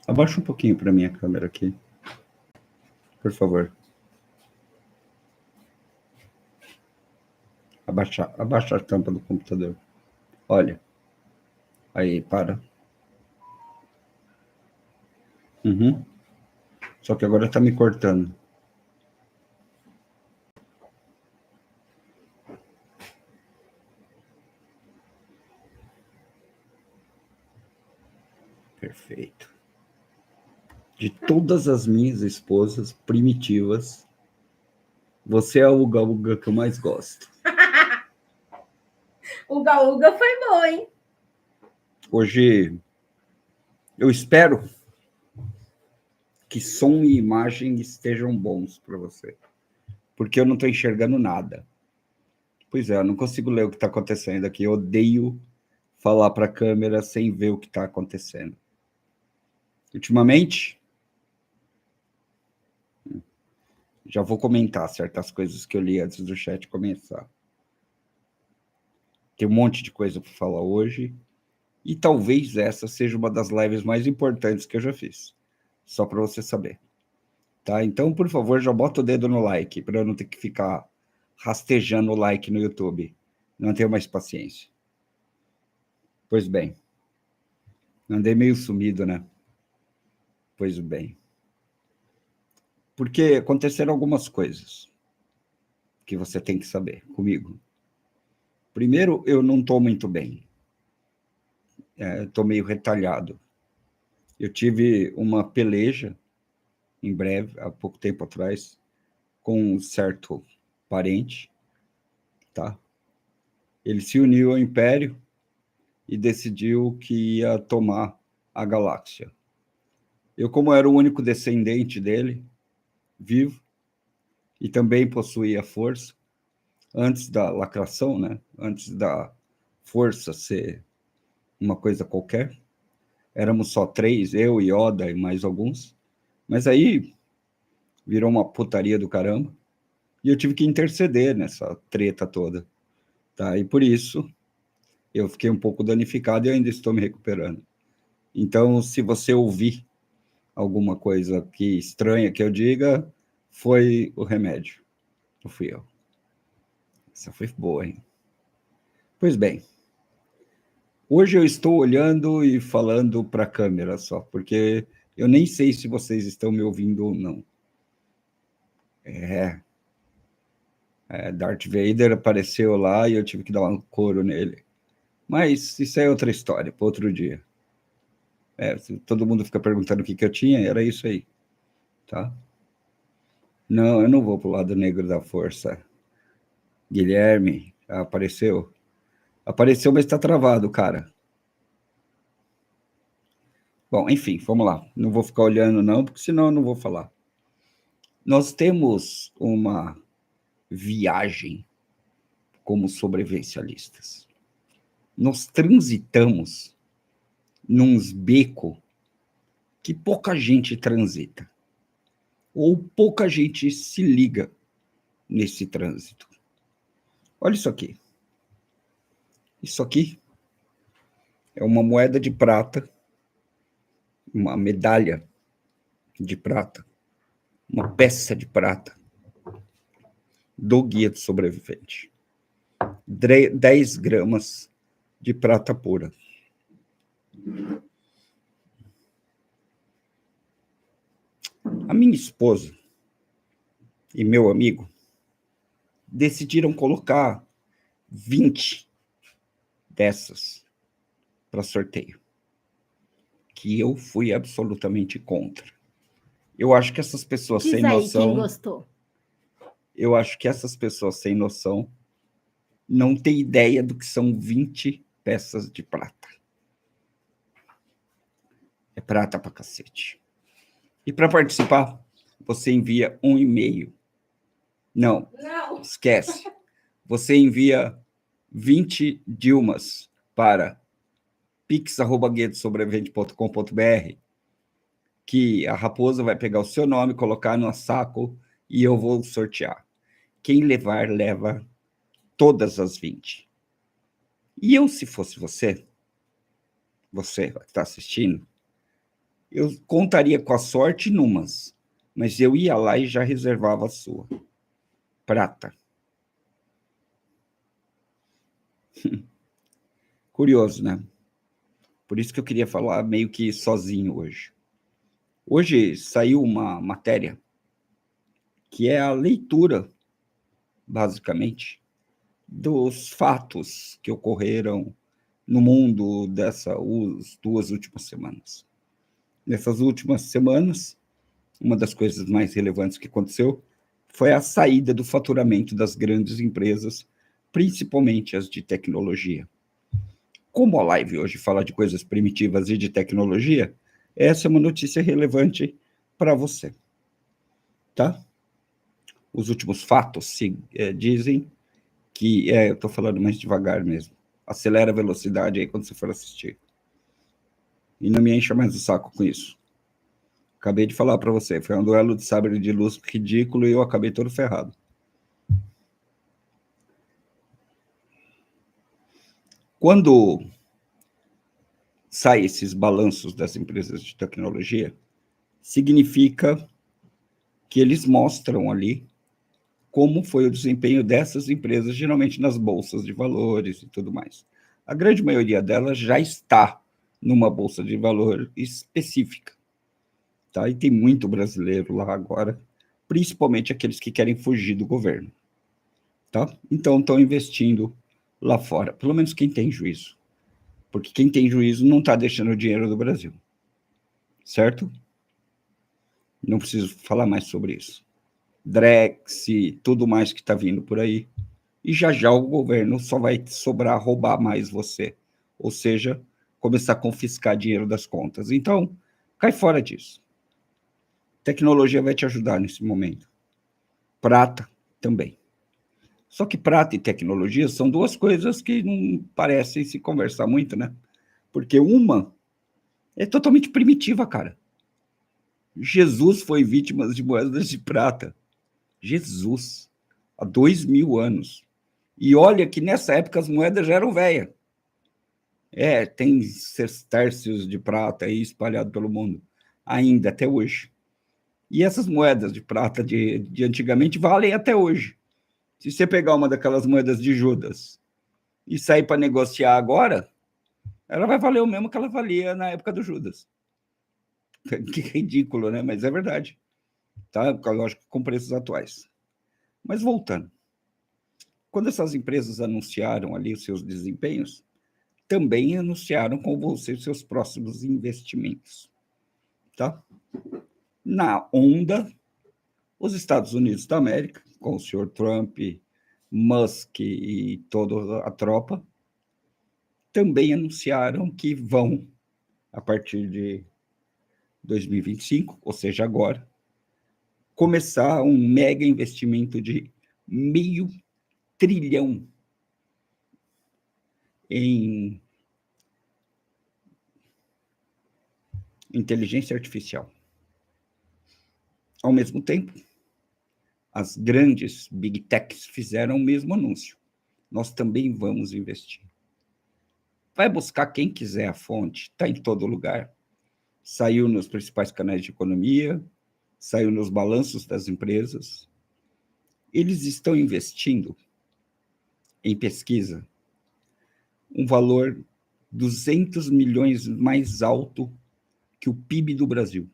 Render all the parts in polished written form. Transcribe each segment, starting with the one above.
Abaixa um pouquinho para minha câmera aqui, por favor. Abaixa a tampa do computador. Olha. Aí, para. Uhum. Só que agora tá me cortando. Perfeito. De todas as minhas esposas primitivas, você é a uga-uga que eu mais gosto. Uga-uga foi bom, hein? Hoje, eu espero que som e imagem estejam bons para você, porque eu não estou enxergando nada. Pois é, eu não consigo ler o que está acontecendo aqui. Eu odeio falar para a câmera sem ver o que está acontecendo. Ultimamente, já vou comentar certas coisas que eu li antes do chat começar. Tem um monte de coisa para falar hoje, e talvez essa seja uma das lives mais importantes que eu já fiz, só para você saber. Tá? Então, por favor, já bota o dedo no like, para eu não ter que ficar rastejando o like no YouTube. Não tenho mais paciência. Pois bem. Andei meio sumido, né? Pois bem. Porque aconteceram algumas coisas que você tem que saber comigo. Primeiro, eu não estou muito bem. Estou meio retalhado. Eu tive uma peleja, em breve, há pouco tempo atrás, com um certo parente, tá? Ele se uniu ao Império e decidiu que ia tomar a galáxia. Eu, como era o único descendente dele, vivo, e também possuía força, antes da lacração, né? Antes da força ser uma coisa qualquer, éramos só 3, eu, Yoda e mais alguns, mas aí virou uma putaria do caramba, e eu tive que interceder nessa treta toda, tá? E por isso eu fiquei um pouco danificado e ainda estou me recuperando. Então, se você ouvir alguma coisa que estranha que eu diga, foi o remédio, não fui eu. Essa foi boa, hein? Pois bem, hoje eu estou olhando e falando para a câmera só, porque eu nem sei se vocês estão me ouvindo ou não. Darth Vader apareceu lá e eu tive que dar um couro nele. Mas isso é outra história, para outro dia. Todo mundo fica perguntando o que eu tinha, era isso aí, tá? Não, eu não vou para o lado negro da força. Guilherme, apareceu. Apareceu, mas está travado, cara. Bom, enfim, vamos lá. Não vou ficar olhando, não, porque senão eu não vou falar. Nós temos uma viagem como sobrevivencialistas. Nós transitamos nos becos que pouca gente transita, ou pouca gente se liga nesse trânsito. Olha isso aqui. Isso aqui é uma moeda de prata, uma medalha de prata, uma peça de prata do Guia do Sobrevivente. 10 gramas de prata pura. A minha esposa e meu amigo decidiram colocar 20 dessas para sorteio, que eu fui absolutamente contra. Eu acho que essas pessoas sem noção... Quem gostou? Eu acho que essas pessoas sem noção não têm ideia do que são 20 peças de prata. É prata pra cacete. E para participar, você envia um e-mail. Não, esquece. Você envia 20 Dilmas para pix@guiadosobrevivente.com.br, que a raposa vai pegar o seu nome, colocar no saco e eu vou sortear. Quem levar, leva todas as 20. E eu, se fosse você que está assistindo, Eu contaria com a sorte numas, mas eu ia lá e já reservava a sua. Prata. Curioso, né? Por isso que eu queria falar meio que sozinho hoje. Hoje saiu uma matéria que é a leitura, basicamente, dos fatos que ocorreram no mundo dessas 2 últimas semanas. Nessas últimas semanas, uma das coisas mais relevantes que aconteceu foi a saída do faturamento das grandes empresas, principalmente as de tecnologia. Como a live hoje fala de coisas primitivas e de tecnologia, essa é uma notícia relevante para você, tá? Os últimos fatos dizem que, eu estou falando mais devagar mesmo, acelera a velocidade aí quando você for assistir. E não me encha mais o saco com isso. Acabei de falar para você, foi um duelo de sabre de luz ridículo e eu acabei todo ferrado. Quando saem esses balanços das empresas de tecnologia, significa que eles mostram ali como foi o desempenho dessas empresas, geralmente nas bolsas de valores e tudo mais. A grande maioria delas já está numa bolsa de valor específica, tá? E tem muito brasileiro lá agora, principalmente aqueles que querem fugir do governo, tá? Então estão investindo lá fora, pelo menos quem tem juízo, porque quem tem juízo não está deixando o dinheiro do Brasil, certo? Não preciso falar mais sobre isso. Drex e tudo mais que está vindo por aí. E já já o governo só vai sobrar roubar mais você. Ou seja, começar a confiscar dinheiro das contas. Então, cai fora disso. Tecnologia vai te ajudar nesse momento. Prata também. Só que prata e tecnologia são 2 coisas que não parecem se conversar muito, né? Porque uma é totalmente primitiva, cara. Jesus foi vítima de moedas de prata. Jesus. Há 2.000 anos. E olha que nessa época as moedas já eram velhas. Tem sestércios de prata aí espalhado pelo mundo, ainda até hoje. E essas moedas de prata de antigamente valem até hoje. Se você pegar uma daquelas moedas de Judas e sair para negociar agora, ela vai valer o mesmo que ela valia na época do Judas. Que ridículo, né? Mas é verdade. Tá? Lógico, com preços atuais. Mas voltando. Quando essas empresas anunciaram ali os seus desempenhos, também anunciaram com você seus próximos investimentos. Tá? Na onda, os Estados Unidos da América, com o senhor Trump, Musk e toda a tropa, também anunciaram que vão, a partir de 2025, ou seja, agora, começar um mega investimento de $500 bilhão em inteligência artificial. Ao mesmo tempo, as grandes big techs fizeram o mesmo anúncio. Nós também vamos investir. Vai buscar quem quiser a fonte, está em todo lugar. Saiu nos principais canais de economia, saiu nos balanços das empresas. Eles estão investindo em pesquisa um valor 200 milhões mais alto que o PIB do Brasil.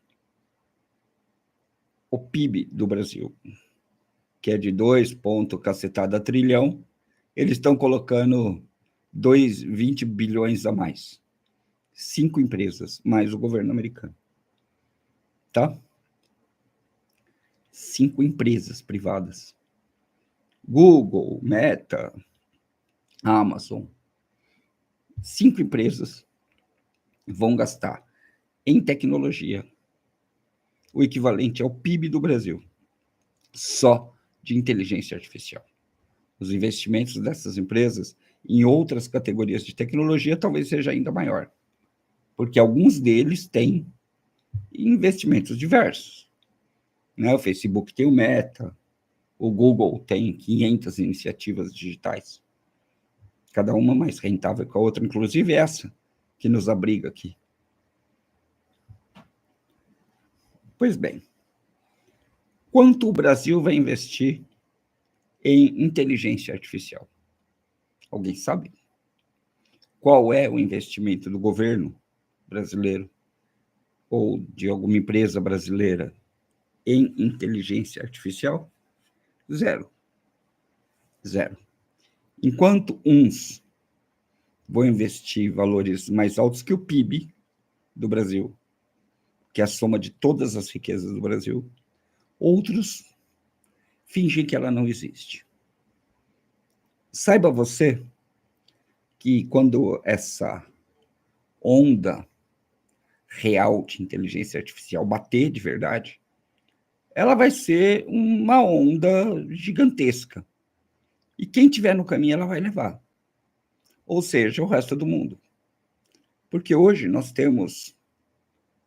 O PIB do Brasil, que é de 2 cacetada trilhão, eles estão colocando 20 bilhões a mais. 5 empresas, mais o governo americano. Tá? 5 empresas privadas. Google, Meta, Amazon. 5 empresas vão gastar em tecnologia o equivalente ao PIB do Brasil, só de inteligência artificial. Os investimentos dessas empresas em outras categorias de tecnologia talvez seja ainda maior, porque alguns deles têm investimentos diversos. Né? O Facebook tem o Meta, o Google tem 500 iniciativas digitais, cada uma mais rentável que a outra, inclusive essa que nos abriga aqui. Pois bem, quanto o Brasil vai investir em inteligência artificial? Alguém sabe? Qual é o investimento do governo brasileiro ou de alguma empresa brasileira em inteligência artificial? Zero. Zero. Enquanto uns vão investir valores mais altos que o PIB do Brasil, que é a soma de todas as riquezas do Brasil, outros fingem que ela não existe. Saiba você que quando essa onda real de inteligência artificial bater de verdade, ela vai ser uma onda gigantesca. E quem tiver no caminho, ela vai levar. Ou seja, o resto do mundo. Porque hoje nós temos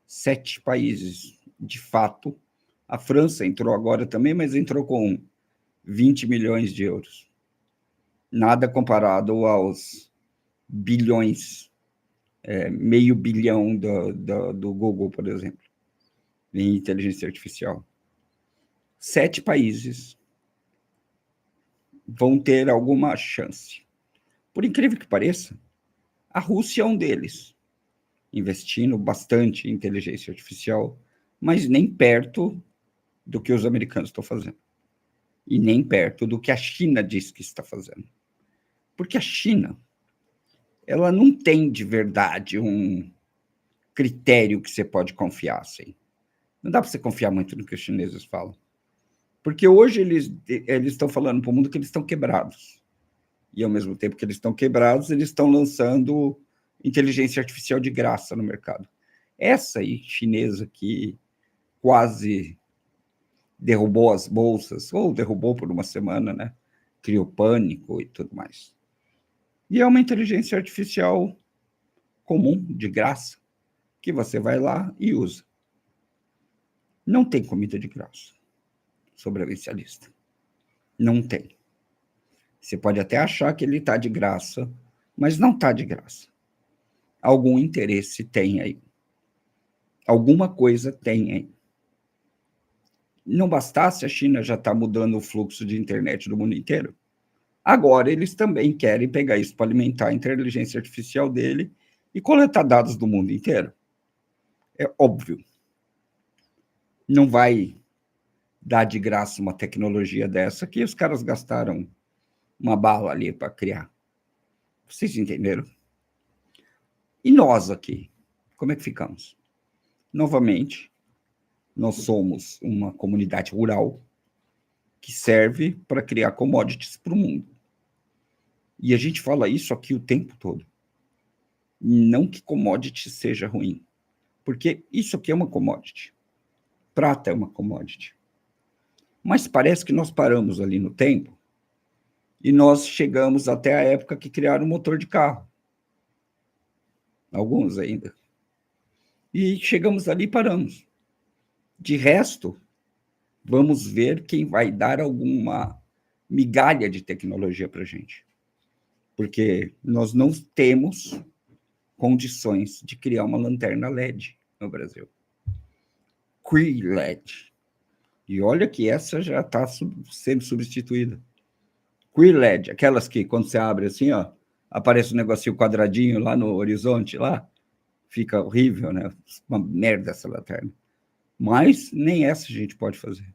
7 países, de fato. A França entrou agora também, mas entrou com 20 milhões de euros. Nada comparado aos bilhões, meio bilhão do Google, por exemplo, em inteligência artificial. 7 países vão ter alguma chance. Por incrível que pareça, a Rússia é um deles, investindo bastante em inteligência artificial, mas nem perto do que os americanos estão fazendo. E nem perto do que a China diz que está fazendo. Porque a China, ela não tem de verdade um critério que você pode confiar, assim. Não dá para você confiar muito no que os chineses falam. Porque hoje eles estão falando para o mundo que eles estão quebrados. E, ao mesmo tempo que eles estão quebrados, eles estão lançando inteligência artificial de graça no mercado. Essa aí, chinesa, que quase derrubou as bolsas, ou derrubou por uma semana, né? Criou pânico e tudo mais. E é uma inteligência artificial comum, de graça, que você vai lá e usa. Não tem comida de graça, sobrevivencialista. Não tem. Você pode até achar que ele está de graça, mas não está de graça. Algum interesse tem aí. Alguma coisa tem aí. Não bastasse, a China já está mudando o fluxo de internet do mundo inteiro. Agora eles também querem pegar isso para alimentar a inteligência artificial dele e coletar dados do mundo inteiro. É óbvio. Não vai dar de graça uma tecnologia dessa que os caras gastaram uma bala ali para criar. Vocês entenderam? E nós aqui, como é que ficamos? Novamente, nós somos uma comunidade rural que serve para criar commodities para o mundo. E a gente fala isso aqui o tempo todo. Não que commodity seja ruim, porque isso aqui é uma commodity. Prata é uma commodity. Mas parece que nós paramos ali no tempo e nós chegamos até a época que criaram o motor de carro. Alguns ainda. E chegamos ali e paramos. De resto, vamos ver quem vai dar alguma migalha de tecnologia para a gente. Porque nós não temos condições de criar uma lanterna LED no Brasil. Cree LED. E olha que essa já está sendo substituída. Cree LED, aquelas que quando você abre assim, ó, aparece um negocinho quadradinho lá no horizonte, lá, fica horrível, né? Uma merda essa lanterna. Mas nem essa a gente pode fazer.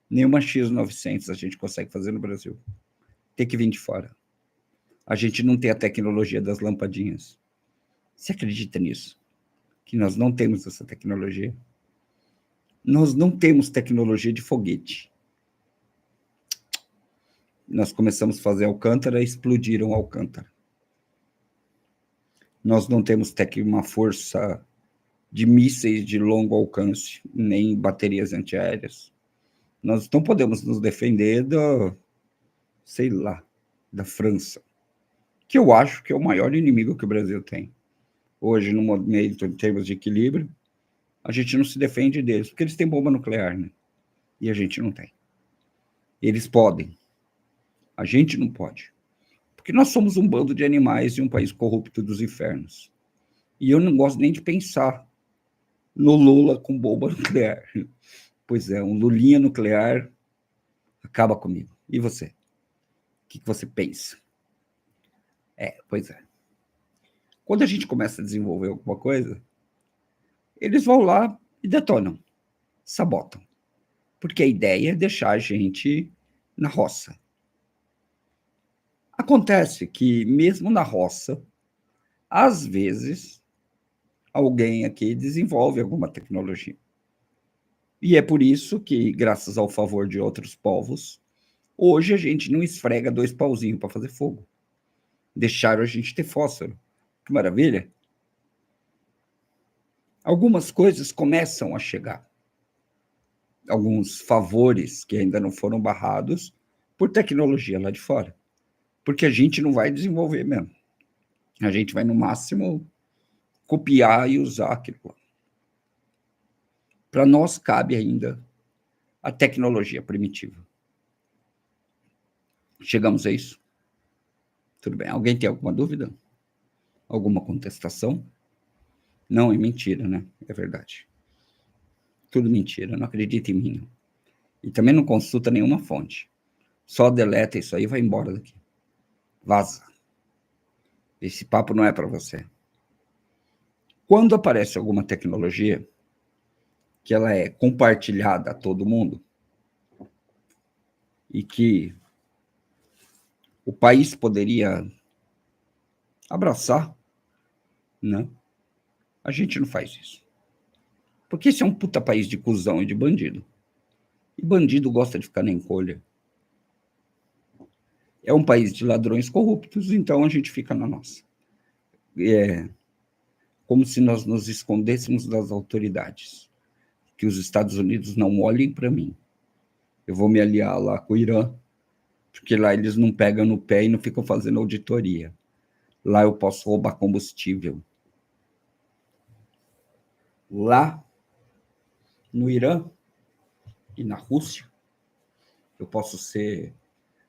Nenhuma X900 a gente consegue fazer no Brasil. Tem que vir de fora. A gente não tem a tecnologia das lampadinhas. Você acredita nisso? Que nós não temos essa tecnologia? Nós não temos tecnologia de foguete. Nós começamos a fazer Alcântara e explodiram Alcântara. Nós não temos uma força de mísseis de longo alcance, nem baterias antiaéreas. Nós não podemos nos defender sei lá, da França, que eu acho que é o maior inimigo que o Brasil tem. Hoje, no momento, em termos de equilíbrio, a gente não se defende deles, porque eles têm bomba nuclear, né? E a gente não tem. Eles podem. A gente não pode. Porque nós somos um bando de animais e um país corrupto dos infernos. E eu não gosto nem de pensar no Lula com bomba nuclear. Pois é, um Lulinha nuclear acaba comigo. E você? O que você pensa? Pois é. Quando a gente começa a desenvolver alguma coisa, eles vão lá e detonam, sabotam. Porque a ideia é deixar a gente na roça. Acontece que, mesmo na roça, às vezes, alguém aqui desenvolve alguma tecnologia. E é por isso que, graças ao favor de outros povos, hoje a gente não esfrega 2 pauzinhos para fazer fogo. Deixaram a gente ter fósforo. Que maravilha! Algumas coisas começam a chegar. Alguns favores que ainda não foram barrados por tecnologia lá de fora. Porque a gente não vai desenvolver mesmo. A gente vai, no máximo, copiar e usar aquilo lá. Para nós cabe ainda a tecnologia primitiva. Chegamos a isso? Tudo bem. Alguém tem alguma dúvida? Alguma contestação? Não, é mentira, né? É verdade. Tudo mentira, não acredita em mim. Não. E também não consulta nenhuma fonte. Só deleta isso aí e vai embora daqui. Vaza. Esse papo não é para você. Quando aparece alguma tecnologia que ela é compartilhada a todo mundo e que o país poderia abraçar, né? A gente não faz isso. Porque esse é um puta país de cuzão e de bandido. E bandido gosta de ficar na encolha. É um país de ladrões corruptos, então a gente fica na nossa. É como se nós nos escondêssemos das autoridades. Que os Estados Unidos não olhem para mim. Eu vou me aliar lá com o Irã, porque lá eles não pegam no pé e não ficam fazendo auditoria. Lá eu posso roubar combustível. Lá, no Irã e na Rússia, eu posso ser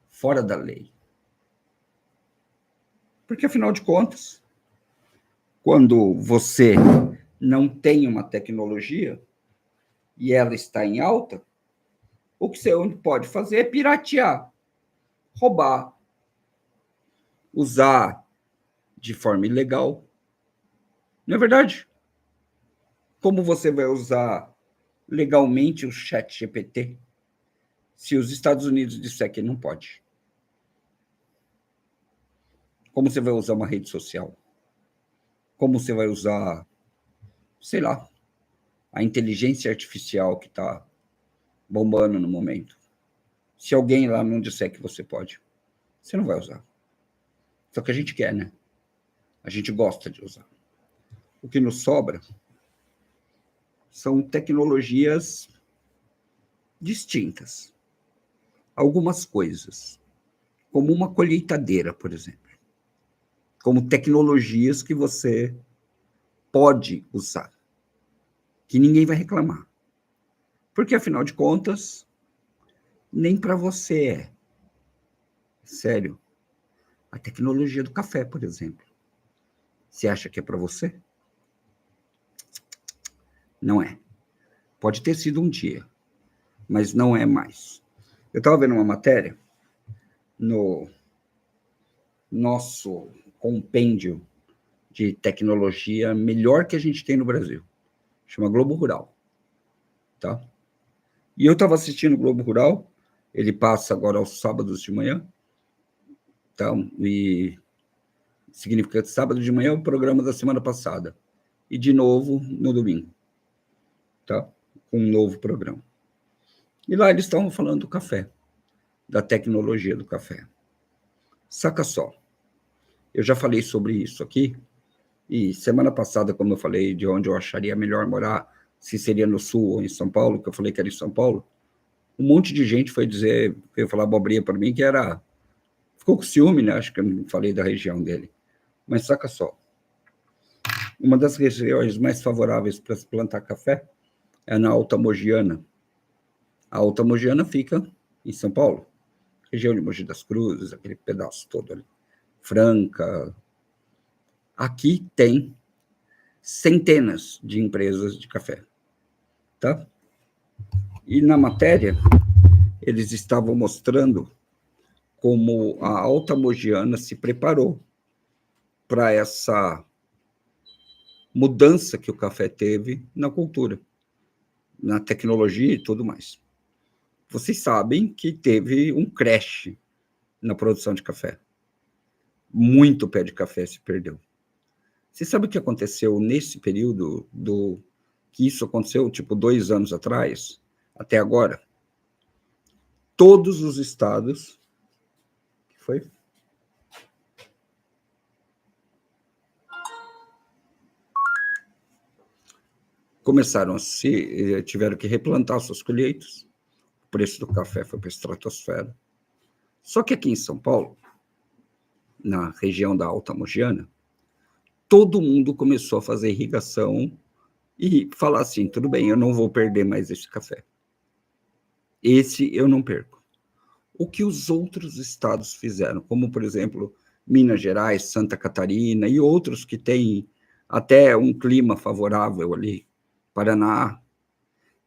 fora da lei. Porque, afinal de contas, quando você não tem uma tecnologia e ela está em alta, o que você pode fazer é piratear, roubar, usar de forma ilegal. Não é verdade? Como você vai usar legalmente o ChatGPT se os Estados Unidos disser que não pode? Como você vai usar uma rede social? Como você vai usar, sei lá, a inteligência artificial que está bombando no momento? Se alguém lá não disser que você pode, você não vai usar. Só que a gente quer, né? A gente gosta de usar. O que nos sobra são tecnologias distintas. Algumas coisas, como uma colheitadeira, por exemplo. Como tecnologias que você pode usar, que ninguém vai reclamar. Porque, afinal de contas, nem para você é. Sério. A tecnologia do café, por exemplo. Você acha que é para você? Não é. Pode ter sido um dia, mas não é mais. Eu estava vendo uma matéria no nosso compêndio de tecnologia melhor que a gente tem no Brasil. Chama Globo Rural. Tá? E eu estava assistindo o Globo Rural, ele passa agora aos sábados de manhã, então, e significa que sábado de manhã é o programa da semana passada, e de novo no domingo, tá? Um novo programa. E lá eles estavam falando do café, da tecnologia do café. Saca só, eu já falei sobre isso aqui, e semana passada, como eu falei de onde eu acharia melhor morar, se seria no Sul ou em São Paulo, que eu falei que era em São Paulo, um monte de gente foi dizer, veio falar abobrinha para mim, que era... Ficou com ciúme, né? Acho que eu não falei da região dele. Mas saca só. Uma das regiões mais favoráveis para se plantar café é na Alta Mogiana. A Alta Mogiana fica em São Paulo. Região de Mogi das Cruzes, aquele pedaço todo ali. Franca. Aqui tem centenas de empresas de café, tá? E na matéria, eles estavam mostrando como a Alta Mogiana se preparou para essa mudança que o café teve na cultura, na tecnologia e tudo mais. Vocês sabem que teve um crash na produção de café. Muito pé de café se perdeu. Você sabe o que aconteceu nesse período que isso aconteceu, tipo, 2 anos atrás, até agora? Todos os estados... que foi? Tiveram que replantar suas colheitas, o preço do café foi para a estratosfera. Só que aqui em São Paulo, na região da Alta Mogiana, todo mundo começou a fazer irrigação e falar assim, tudo bem, eu não vou perder mais esse café. Esse eu não perco. O que os outros estados fizeram, como, por exemplo, Minas Gerais, Santa Catarina e outros que têm até um clima favorável ali, Paraná,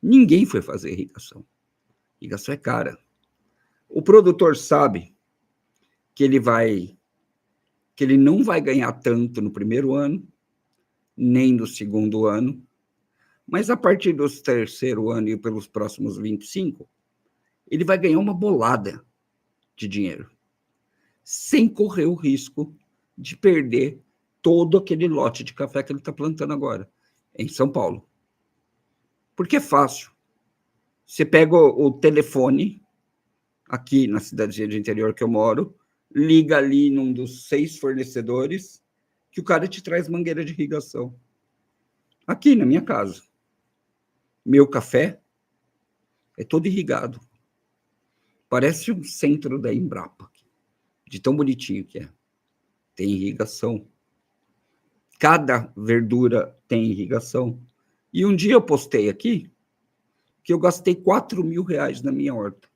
ninguém foi fazer irrigação. Irrigação é cara. O produtor sabe que ele não vai ganhar tanto no primeiro ano, nem no segundo ano, mas a partir do terceiro ano e pelos próximos 25, ele vai ganhar uma bolada de dinheiro, sem correr o risco de perder todo aquele lote de café que ele está plantando agora, em São Paulo. Porque é fácil. Você pega o telefone, aqui na cidadezinha de interior que eu moro, liga ali num dos 6 fornecedores, que o cara te traz mangueira de irrigação. Aqui na minha casa. Meu café é todo irrigado. Parece um centro da Embrapa, de tão bonitinho que é. Tem irrigação. Cada verdura tem irrigação. E um dia eu postei aqui que eu gastei R$4.000 na minha horta.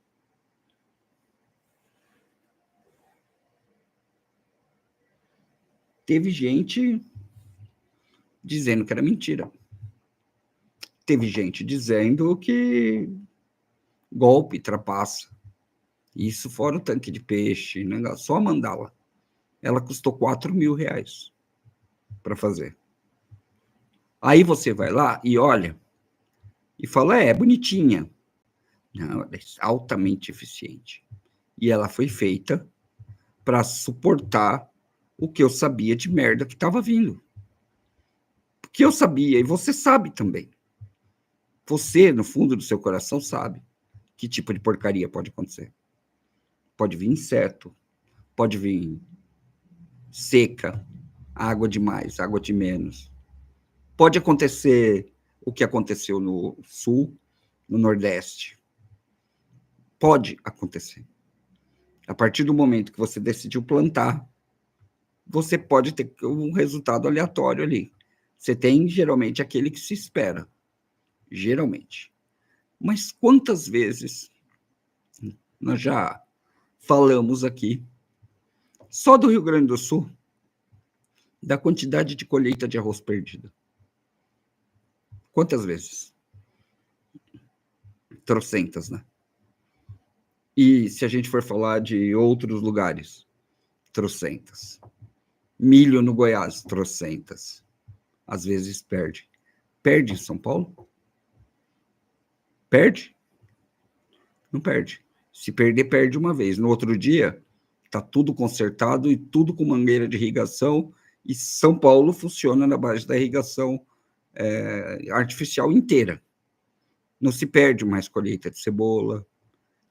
Teve gente dizendo que era mentira. Teve gente dizendo que golpe, trapaça. Isso fora o tanque de peixe, né? Só a mandala. Ela custou R$4.000 para fazer. Aí você vai lá e olha e fala, é bonitinha. Não, ela é altamente eficiente. E ela foi feita para suportar o que eu sabia de merda que estava vindo. Porque eu sabia, e você sabe também. Você, no fundo do seu coração, sabe que tipo de porcaria pode acontecer. Pode vir inseto, pode vir seca, água demais, água de menos. Pode acontecer o que aconteceu no Sul, no Nordeste. Pode acontecer. A partir do momento que você decidiu plantar, você pode ter um resultado aleatório ali. Você tem, geralmente, aquele que se espera. Geralmente. Mas quantas vezes nós já falamos aqui, só do Rio Grande do Sul, da quantidade de colheita de arroz perdida? Quantas vezes? Trocentas, né? E se a gente for falar de outros lugares, trocentas. Milho no Goiás, trocentas. Às vezes perde. Perde em São Paulo? Perde? Não perde. Se perder, perde uma vez. No outro dia, está tudo consertado e tudo com mangueira de irrigação, e São Paulo funciona na base da irrigação artificial inteira. Não se perde mais colheita de cebola.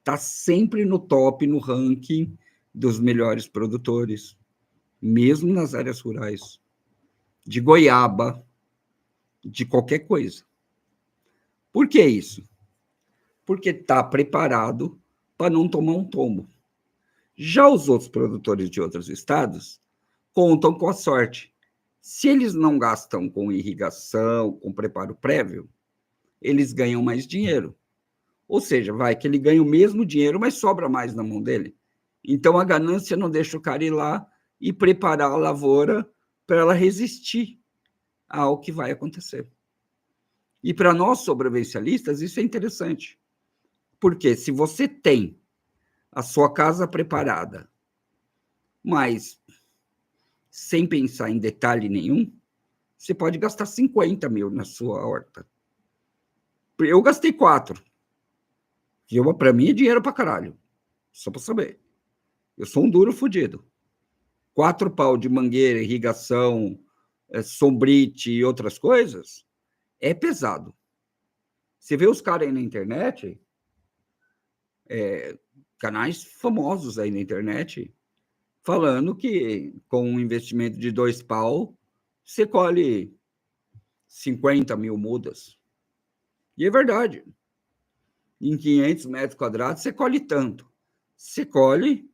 Está sempre no top, no ranking dos melhores produtores, mesmo nas áreas rurais, de goiaba, de qualquer coisa. Por que isso? Porque está preparado para não tomar um tombo. Já os outros produtores de outros estados contam com a sorte. Se eles não gastam com irrigação, com preparo prévio, eles ganham mais dinheiro. Ou seja, vai que ele ganha o mesmo dinheiro, mas sobra mais na mão dele. Então, a ganância não deixa o cara ir lá e preparar a lavoura para ela resistir ao que vai acontecer. E para nós sobrevivencialistas, isso é interessante. Porque se você tem a sua casa preparada, mas sem pensar em detalhe nenhum, você pode gastar 50 mil na sua horta. Eu gastei 4. Para mim é dinheiro para caralho. Só para saber. Eu sou um duro fodido. 4 pau de mangueira, irrigação, sombrite e outras coisas, é pesado. Você vê os caras aí na internet, canais famosos aí na internet, falando que com um investimento de 2 pau, você colhe 50 mil mudas. E é verdade. Em 500 metros quadrados, você colhe tanto. Você colhe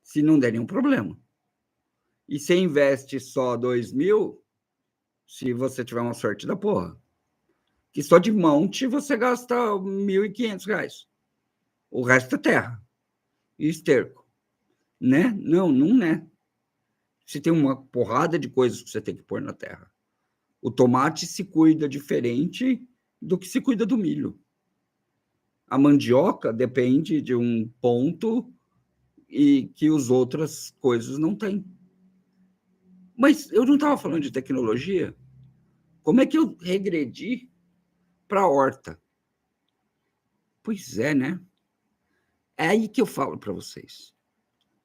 se não der nenhum problema. E você investe só 2 mil, se você tiver uma sorte da porra. Que só de monte você gasta R$ 1.500. O resto é terra e esterco. Né? Não é. Você tem uma porrada de coisas que você tem que pôr na terra. O tomate se cuida diferente do que se cuida do milho. A mandioca depende de um ponto e que as outras coisas não têm. Mas eu não estava falando de tecnologia. Como é que eu regredi para a horta? Pois é, né? É aí que eu falo para vocês.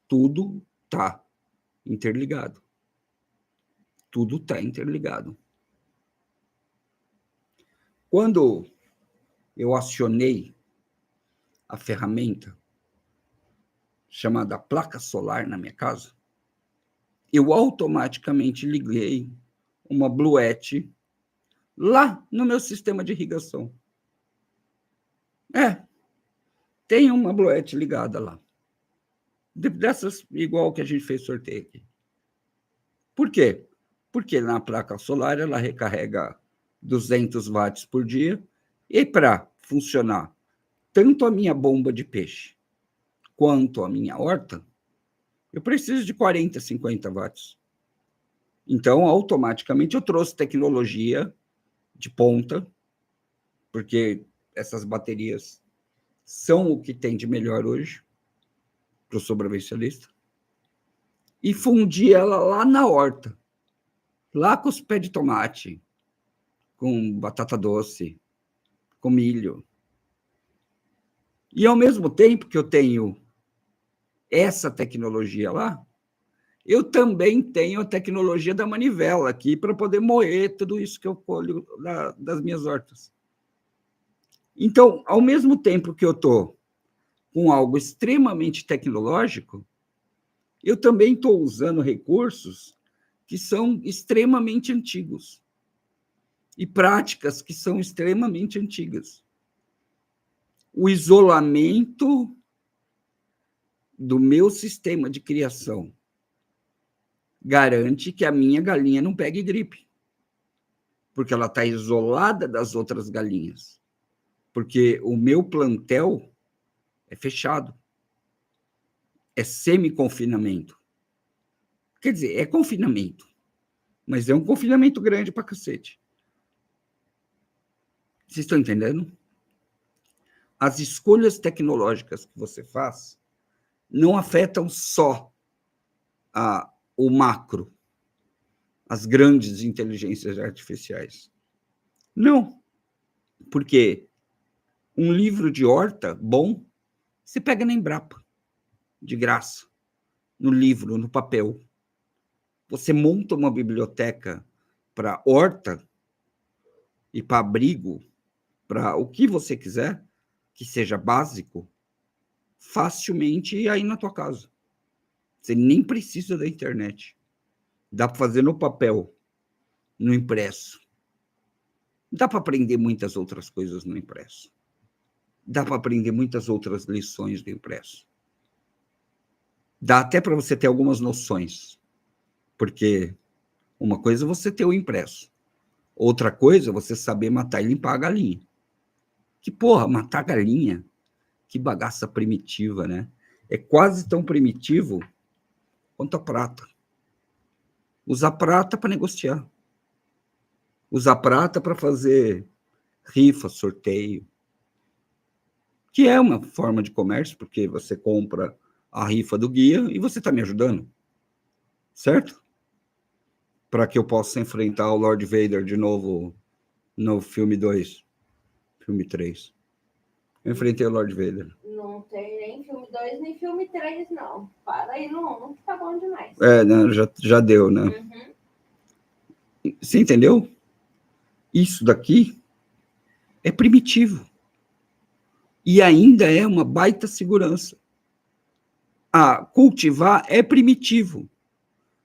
Tudo está interligado. Tudo está interligado. Quando eu acionei a ferramenta chamada placa solar na minha casa, eu automaticamente liguei uma Bluette lá no meu sistema de irrigação. Tem uma Bluette ligada lá. Dessas, igual que a gente fez sorteio aqui. Por quê? Porque na placa solar ela recarrega 200 watts por dia e para funcionar tanto a minha bomba de peixe quanto a minha horta, eu preciso de 40, 50 watts. Então, automaticamente, eu trouxe tecnologia de ponta, porque essas baterias são o que tem de melhor hoje para o sobrevivencialista, e fundi ela lá na horta, lá com os pés de tomate, com batata doce, com milho. E, ao mesmo tempo que eu tenho essa tecnologia lá, eu também tenho a tecnologia da manivela aqui para poder moer tudo isso que eu colho das minhas hortas. Então, ao mesmo tempo que eu estou com algo extremamente tecnológico, eu também estou usando recursos que são extremamente antigos e práticas que são extremamente antigas. O isolamento do meu sistema de criação garante que a minha galinha não pegue gripe, porque ela está isolada das outras galinhas, porque o meu plantel é fechado, é semi-confinamento. Quer dizer, é confinamento, mas é um confinamento grande para cacete. Vocês estão entendendo? As escolhas tecnológicas que você faz não afetam só o macro, as grandes inteligências artificiais. Não, porque um livro de horta bom, você pega na Embrapa, de graça, no livro, no papel. Você monta uma biblioteca para horta e para abrigo, para o que você quiser, que seja básico, facilmente aí na tua casa. Você nem precisa da internet. Dá para fazer no papel, no impresso. Dá para aprender muitas outras coisas no impresso. Dá para aprender muitas outras lições do impresso. Dá até para você ter algumas noções. Porque uma coisa é você ter o impresso. Outra coisa é você saber matar e limpar a galinha. Que porra, matar galinha? Que bagaça primitiva, né? É quase tão primitivo quanto a prata. Usar prata para negociar. usar prata para fazer rifa, sorteio, que é uma forma de comércio, porque você compra a rifa do guia e você está me ajudando, certo? Para que eu possa enfrentar o Lord Vader de novo no filme 2, filme 3. Eu enfrentei o Lord Vader. Não tem nem filme 2, nem filme 3, não. Para aí no 1, que tá bom demais. Não, já deu, né? Uhum. Você entendeu? Isso daqui é primitivo. E ainda é uma baita segurança. Cultivar é primitivo.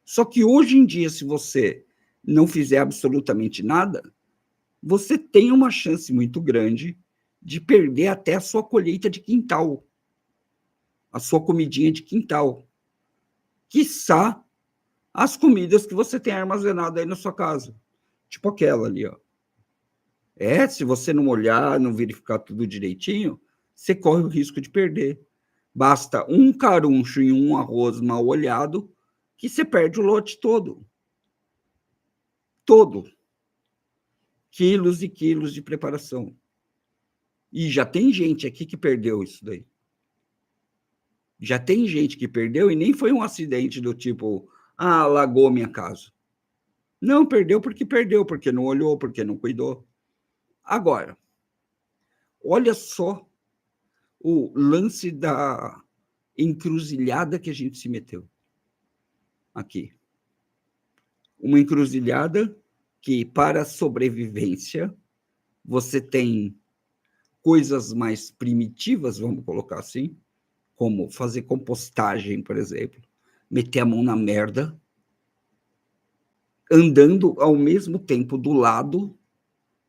Só que hoje em dia, se você não fizer absolutamente nada, você tem uma chance muito grande de perder até a sua colheita de quintal, a sua comidinha de quintal. Quiçá as comidas que você tem armazenado aí na sua casa. Tipo aquela ali, ó. Se você não olhar, não verificar tudo direitinho, você corre o risco de perder. Basta um caruncho e um arroz mal olhado que você perde o lote todo. Todo. Quilos e quilos de preparação. E já tem gente aqui que perdeu isso daí. Já tem gente que perdeu e nem foi um acidente do tipo, alagou minha casa. Não, perdeu, porque não olhou, porque não cuidou. Agora, olha só o lance da encruzilhada que a gente se meteu aqui. Uma encruzilhada que, para a sobrevivência, você tem coisas mais primitivas, vamos colocar assim, como fazer compostagem, por exemplo, meter a mão na merda, andando ao mesmo tempo do lado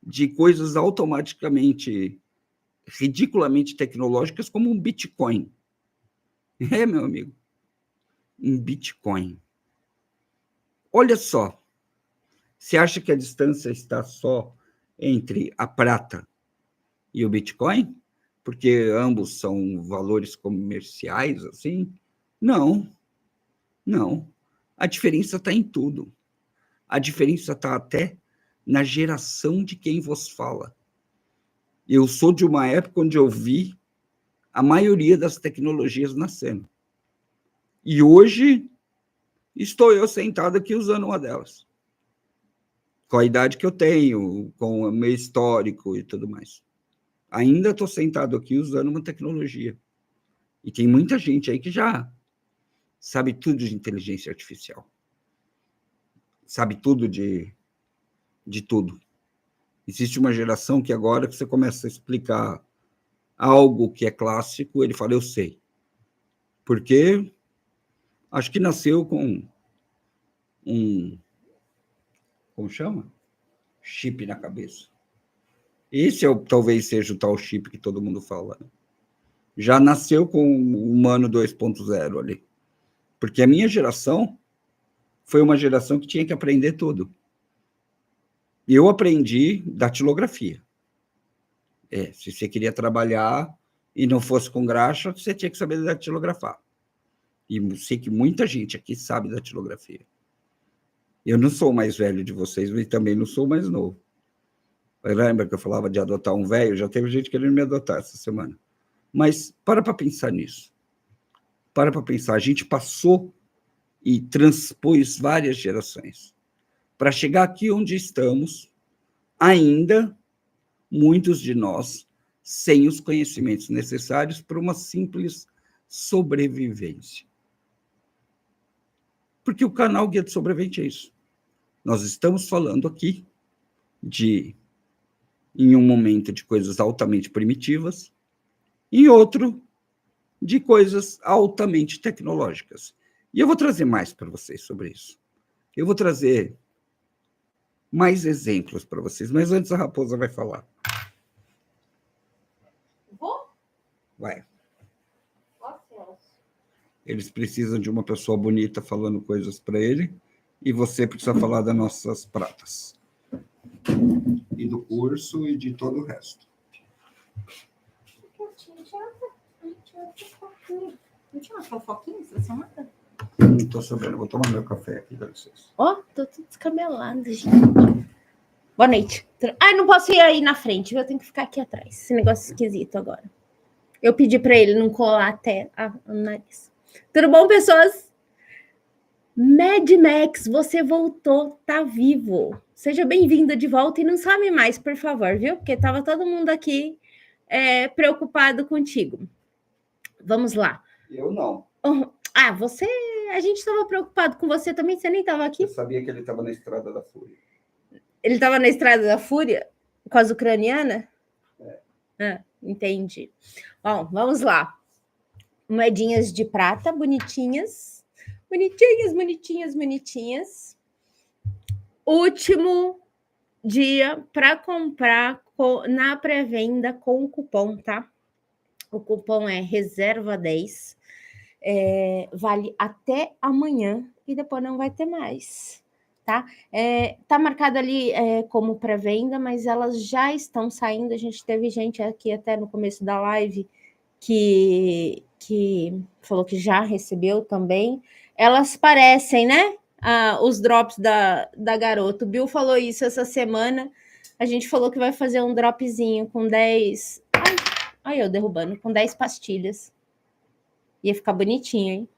de coisas automaticamente, ridiculamente tecnológicas, como um Bitcoin. Meu amigo, um Bitcoin. Olha só, você acha que a distância está só entre a prata e o Bitcoin? Porque ambos são valores comerciais, assim? Não, não. A diferença está em tudo. A diferença está até na geração de quem vos fala. Eu sou de uma época onde eu vi a maioria das tecnologias nascendo. E hoje estou eu sentado aqui usando uma delas. Com a idade que eu tenho, com o meu histórico e tudo mais. Ainda estou sentado aqui usando uma tecnologia. E tem muita gente aí que já sabe tudo de inteligência artificial. Sabe tudo de tudo. Existe uma geração que agora que você começa a explicar algo que é clássico, ele fala, eu sei. Porque acho que nasceu com como chama? Chip na cabeça. Esse talvez seja o tal chip que todo mundo fala. Já nasceu com o humano 2.0 ali. Porque a minha geração foi uma geração que tinha que aprender tudo. Eu aprendi datilografia. Se você queria trabalhar e não fosse com graxa, você tinha que saber datilografar. E sei que muita gente aqui sabe datilografia. Eu não sou o mais velho de vocês, mas também não sou o mais novo. Lembra que eu falava de adotar um velho? Já teve gente querendo me adotar essa semana. Mas para pensar nisso. Para pensar. A gente passou e transpôs várias gerações para chegar aqui onde estamos, ainda muitos de nós sem os conhecimentos necessários para uma simples sobrevivência. Porque o canal Guia de Sobrevivente é isso. Nós estamos falando aqui em um momento de coisas altamente primitivas, em outro de coisas altamente tecnológicas. E eu vou trazer mais para vocês sobre isso. Eu vou trazer mais exemplos para vocês, mas antes a Raposa vai falar. Vou? Vai. Nossa. Eles precisam de uma pessoa bonita falando coisas para ele, e você precisa falar das nossas pratas. E do curso e de todo o resto. Não tinha uma fofoquinha essa semana? Não estou sabendo, vou tomar meu café aqui, dá licença. Ó, tô tudo descabelado, gente. Boa noite. Ai, não posso ir aí na frente, eu tenho que ficar aqui atrás. Esse negócio esquisito agora. Eu pedi para ele não colar até o nariz. Tudo bom, pessoas? Mad Max, você voltou, tá vivo. Seja bem-vinda de volta e não some mais, por favor, viu? Porque tava todo mundo aqui preocupado contigo. Vamos lá. Eu não. Você... A gente estava preocupado com você também, você nem estava aqui? Eu sabia que ele estava na Estrada da Fúria. Ele estava na Estrada da Fúria? Com as ucranianas? Entendi. Bom, vamos lá. Moedinhas de prata, bonitinhas. Bonitinhas, bonitinhas, bonitinhas. Último dia para comprar na pré-venda com o cupom, tá? O cupom é reserva10. Vale até amanhã e depois não vai ter mais, tá? Tá marcado ali como pré-venda, mas elas já estão saindo. A gente teve gente aqui até no começo da live que falou que já recebeu também. Elas parecem, né? Os drops da garota. O Bill falou isso essa semana. A gente falou que vai fazer um dropzinho com 10... Ai, eu derrubando. Com 10 pastilhas. Ia ficar bonitinho, hein?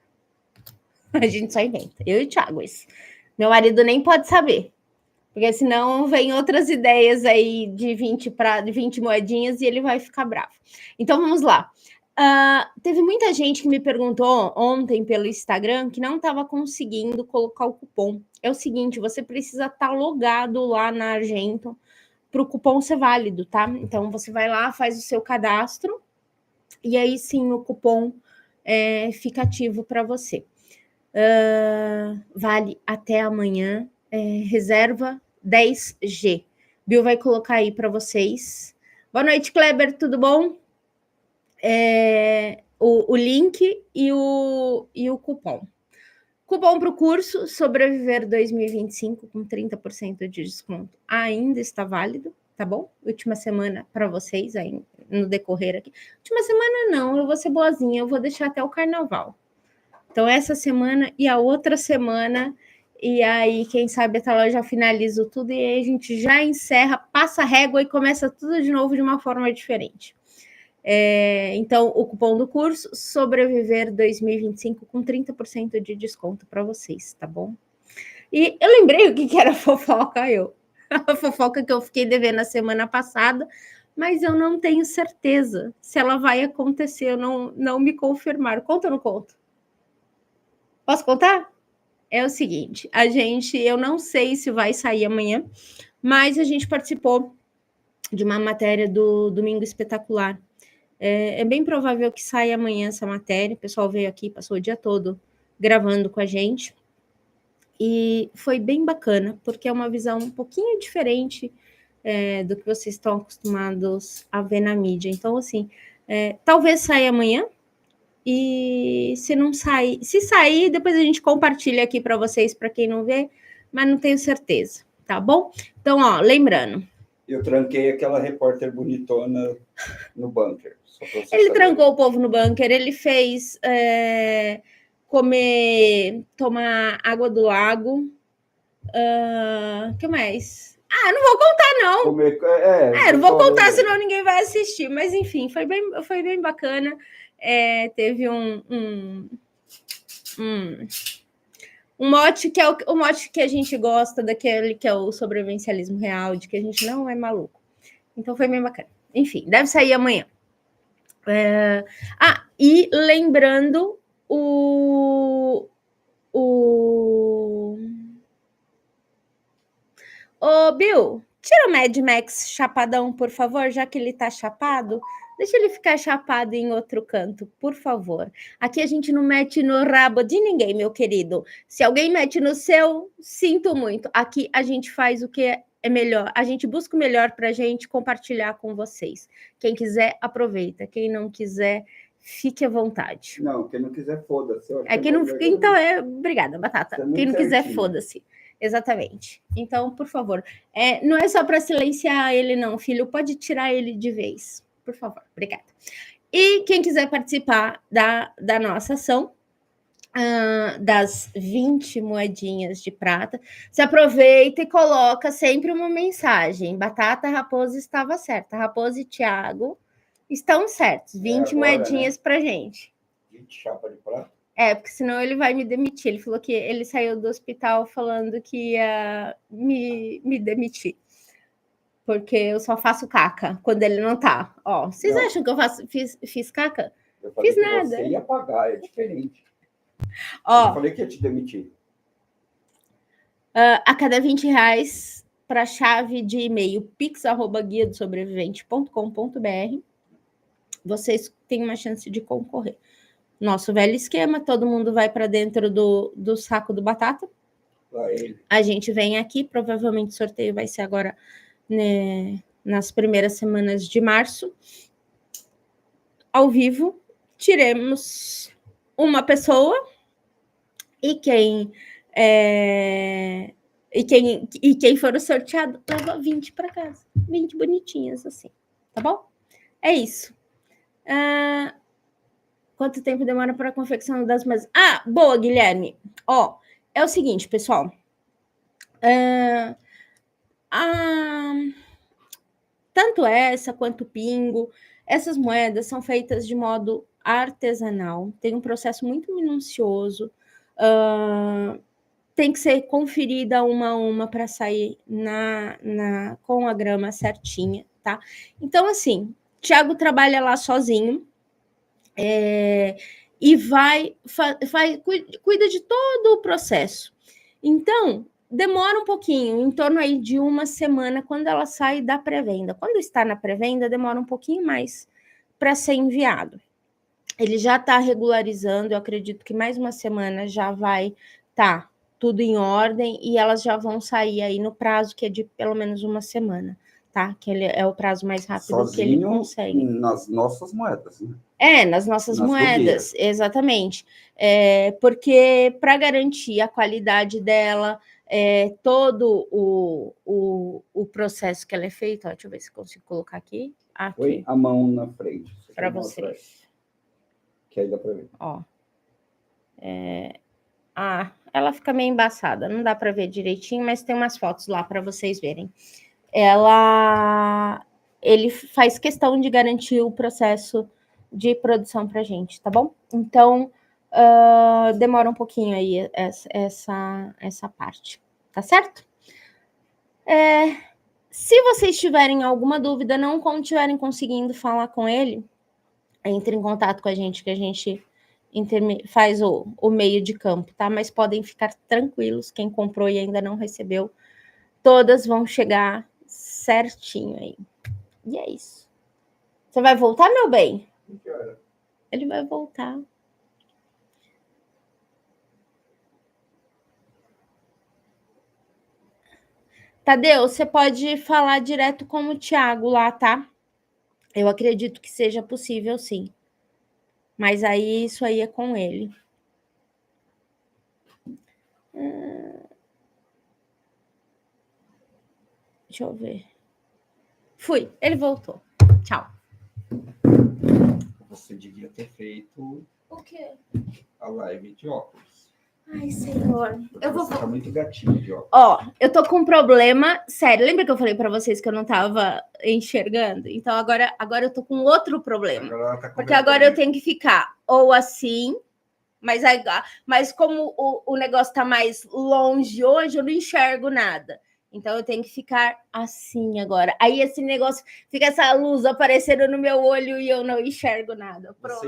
A gente só inventa. Eu e o Thiago, isso. Meu marido nem pode saber. Porque senão vem outras ideias aí de 20 moedinhas e ele vai ficar bravo. Então, vamos lá. Teve muita gente que me perguntou ontem pelo Instagram que não estava conseguindo colocar o cupom. É o seguinte, você precisa estar logado lá na Argento para o cupom ser válido, tá? Então, você vai lá, faz o seu cadastro e aí sim o cupom fica ativo para você. Vale até amanhã. Reserva 10G. Bill vai colocar aí para vocês. Boa noite, Kleber, tudo bom? O link e o cupom. Cupom para o curso Sobreviver 2025 com 30% de desconto ainda está válido, tá bom? Última semana para vocês aí no decorrer aqui. Última semana não, eu vou ser boazinha, eu vou deixar até o carnaval. Então, essa semana e a outra semana, e aí, quem sabe até lá eu já finalizo tudo, e aí a gente já encerra, passa a régua e começa tudo de novo de uma forma diferente. Então, o cupom do curso, Sobreviver 2025, com 30% de desconto para vocês, tá bom? E eu lembrei o que era fofoca, a fofoca que eu fiquei devendo a semana passada, mas eu não tenho certeza se ela vai acontecer, não me confirmaram. Conta ou não conta? Posso contar? É o seguinte, eu não sei se vai sair amanhã, mas a gente participou de uma matéria do Domingo Espetacular. É bem provável que saia amanhã essa matéria. O pessoal veio aqui, passou o dia todo gravando com a gente. E foi bem bacana, porque é uma visão um pouquinho diferente do que vocês estão acostumados a ver na mídia. Então, assim, talvez saia amanhã. E se não sair, se sair, depois a gente compartilha aqui para vocês, para quem não vê, mas não tenho certeza, tá bom? Então, ó, lembrando. Eu tranquei aquela repórter bonitona no bunker. Ele trancou o povo no bunker, ele fez tomar água do lago. Que mais? Não vou contar, não. Não vou contar, senão ninguém vai assistir. Mas, enfim, foi bem bacana. Teve um mote que é o mote que a gente gosta, daquele que é o sobrevivencialismo real, de que a gente não é maluco. Então foi bem bacana. Enfim, deve sair amanhã. E lembrando Ô, Bill, tira o Mad Max chapadão, por favor, já que ele tá chapado. Deixa ele ficar chapado em outro canto, por favor. Aqui a gente não mete no rabo de ninguém, meu querido. Se alguém mete no seu, sinto muito. Aqui a gente faz o que é melhor. A gente busca o melhor para a gente compartilhar com vocês. Quem quiser, aproveita. Quem não quiser, fique à vontade. Não, quem não quiser, foda-se. Então, obrigada, Batata. Quem não quiser, foda-se. Exatamente. Então, por favor, não é só para silenciar ele, não, filho. Pode tirar ele de vez. Por favor, obrigada. E quem quiser participar da nossa ação, das 20 moedinhas de prata, você aproveita e coloca sempre uma mensagem. Batata Raposa estava certa. Raposa e Thiago estão certos. 20 agora, moedinhas, né, pra gente. 20 chapa de prata? Porque senão ele vai me demitir. Ele falou que ele saiu do hospital falando que ia me demitir. Porque eu só faço caca quando ele não tá. Ó, vocês acham que eu fiz caca? Eu falei fiz que nada. Você ia pagar, é diferente. Ó, eu falei que ia te demitir. A cada R$20 para a chave de e-mail pix@guiadosobrevivente.com.br, vocês têm uma chance de concorrer. Nosso velho esquema, todo mundo vai para dentro do saco do Batata. A gente vem aqui, provavelmente o sorteio vai ser agora, né, nas primeiras semanas de março. Ao vivo, tiremos uma pessoa e quem for o sorteado leva 20 para casa. 20 bonitinhas, assim. Tá bom? É isso. Quanto tempo demora para a confecção das mesas? Boa, Guilherme. Ó, é o seguinte, pessoal. Tanto essa quanto o pingo, essas moedas são feitas de modo artesanal. Tem um processo muito minucioso. Tem que ser conferida uma a uma para sair com a grama certinha, tá? Então, assim, Thiago trabalha lá sozinho e cuida de todo o processo. Então, demora um pouquinho, em torno aí de uma semana, quando ela sai da pré-venda. Quando está na pré-venda, demora um pouquinho mais para ser enviado. Ele já está regularizando, eu acredito que mais uma semana já vai estar tudo em ordem e elas já vão sair aí no prazo que é de pelo menos uma semana, tá? Que ele é o prazo mais rápido sozinho, que ele consegue. Nas nossas moedas, né? Nas nossas moedas, exatamente. Porque para garantir a qualidade dela, todo o processo que ela é feita, deixa eu ver se consigo colocar aqui. Põe a mão na frente. Para vocês. Que aí dá para ver. Ó. Ela fica meio embaçada, não dá para ver direitinho, mas tem umas fotos lá para vocês verem. Ele faz questão de garantir o processo de produção para a gente, tá bom? Então, demora um pouquinho aí essa parte, tá certo? Se vocês tiverem alguma dúvida, não como estiverem conseguindo falar com ele, entre em contato com a gente, que a gente faz o meio de campo, tá? Mas podem ficar tranquilos, quem comprou e ainda não recebeu, todas vão chegar certinho aí. E é isso. Você vai voltar, meu bem? Ele vai voltar. Tadeu, você pode falar direto com o Thiago lá, tá? Eu acredito que seja possível, sim. Mas aí, isso aí é com ele. Deixa eu ver. Fui, ele voltou. Tchau. Você devia ter feito o quê? A live de óculos. Ai, senhor. Eu vou... Você tá muito gatinho de óculos. Ó, eu tô com um problema sério. Lembra que eu falei para vocês que eu não tava enxergando? Então, agora eu tô com outro problema. Porque agora eu tenho que ficar ou assim, mas como o negócio tá mais longe hoje, eu não enxergo nada. Então, eu tenho que ficar assim agora. Aí, esse negócio, fica essa luz aparecendo no meu olho e eu não enxergo nada. Pronto,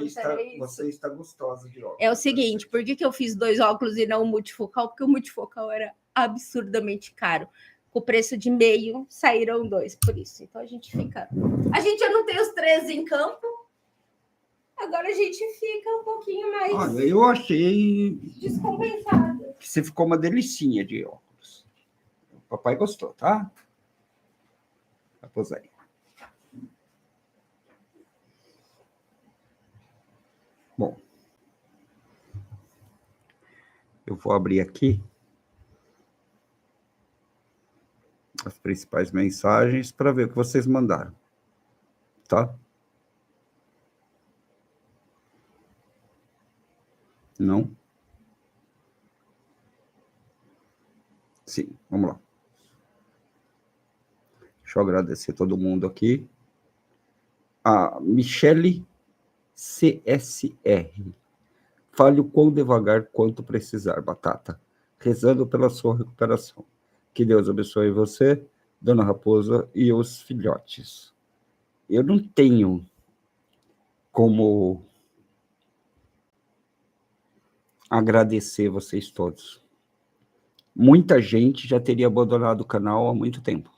você está gostosa de óculos. É o seguinte, por que eu fiz 2 óculos e não o multifocal? Porque o multifocal era absurdamente caro. Com o preço de meio, saíram 2, por isso. Então, a gente já não tem os 3 em campo. Agora a gente fica um pouquinho mais... Olha, eu achei... descompensada. Que você ficou uma delicinha de óculos. O papai gostou, tá? Vai posar aí. Bom. Eu vou abrir aqui as principais mensagens para ver o que vocês mandaram, tá? Não? Sim, vamos lá. Deixa eu agradecer todo mundo aqui. A Michele CSR. Fale o quão devagar quanto precisar, Batata. Rezando pela sua recuperação. Que Deus abençoe você, Dona Raposa e os filhotes. Eu não tenho como agradecer vocês todos. Muita gente já teria abandonado o canal há muito tempo,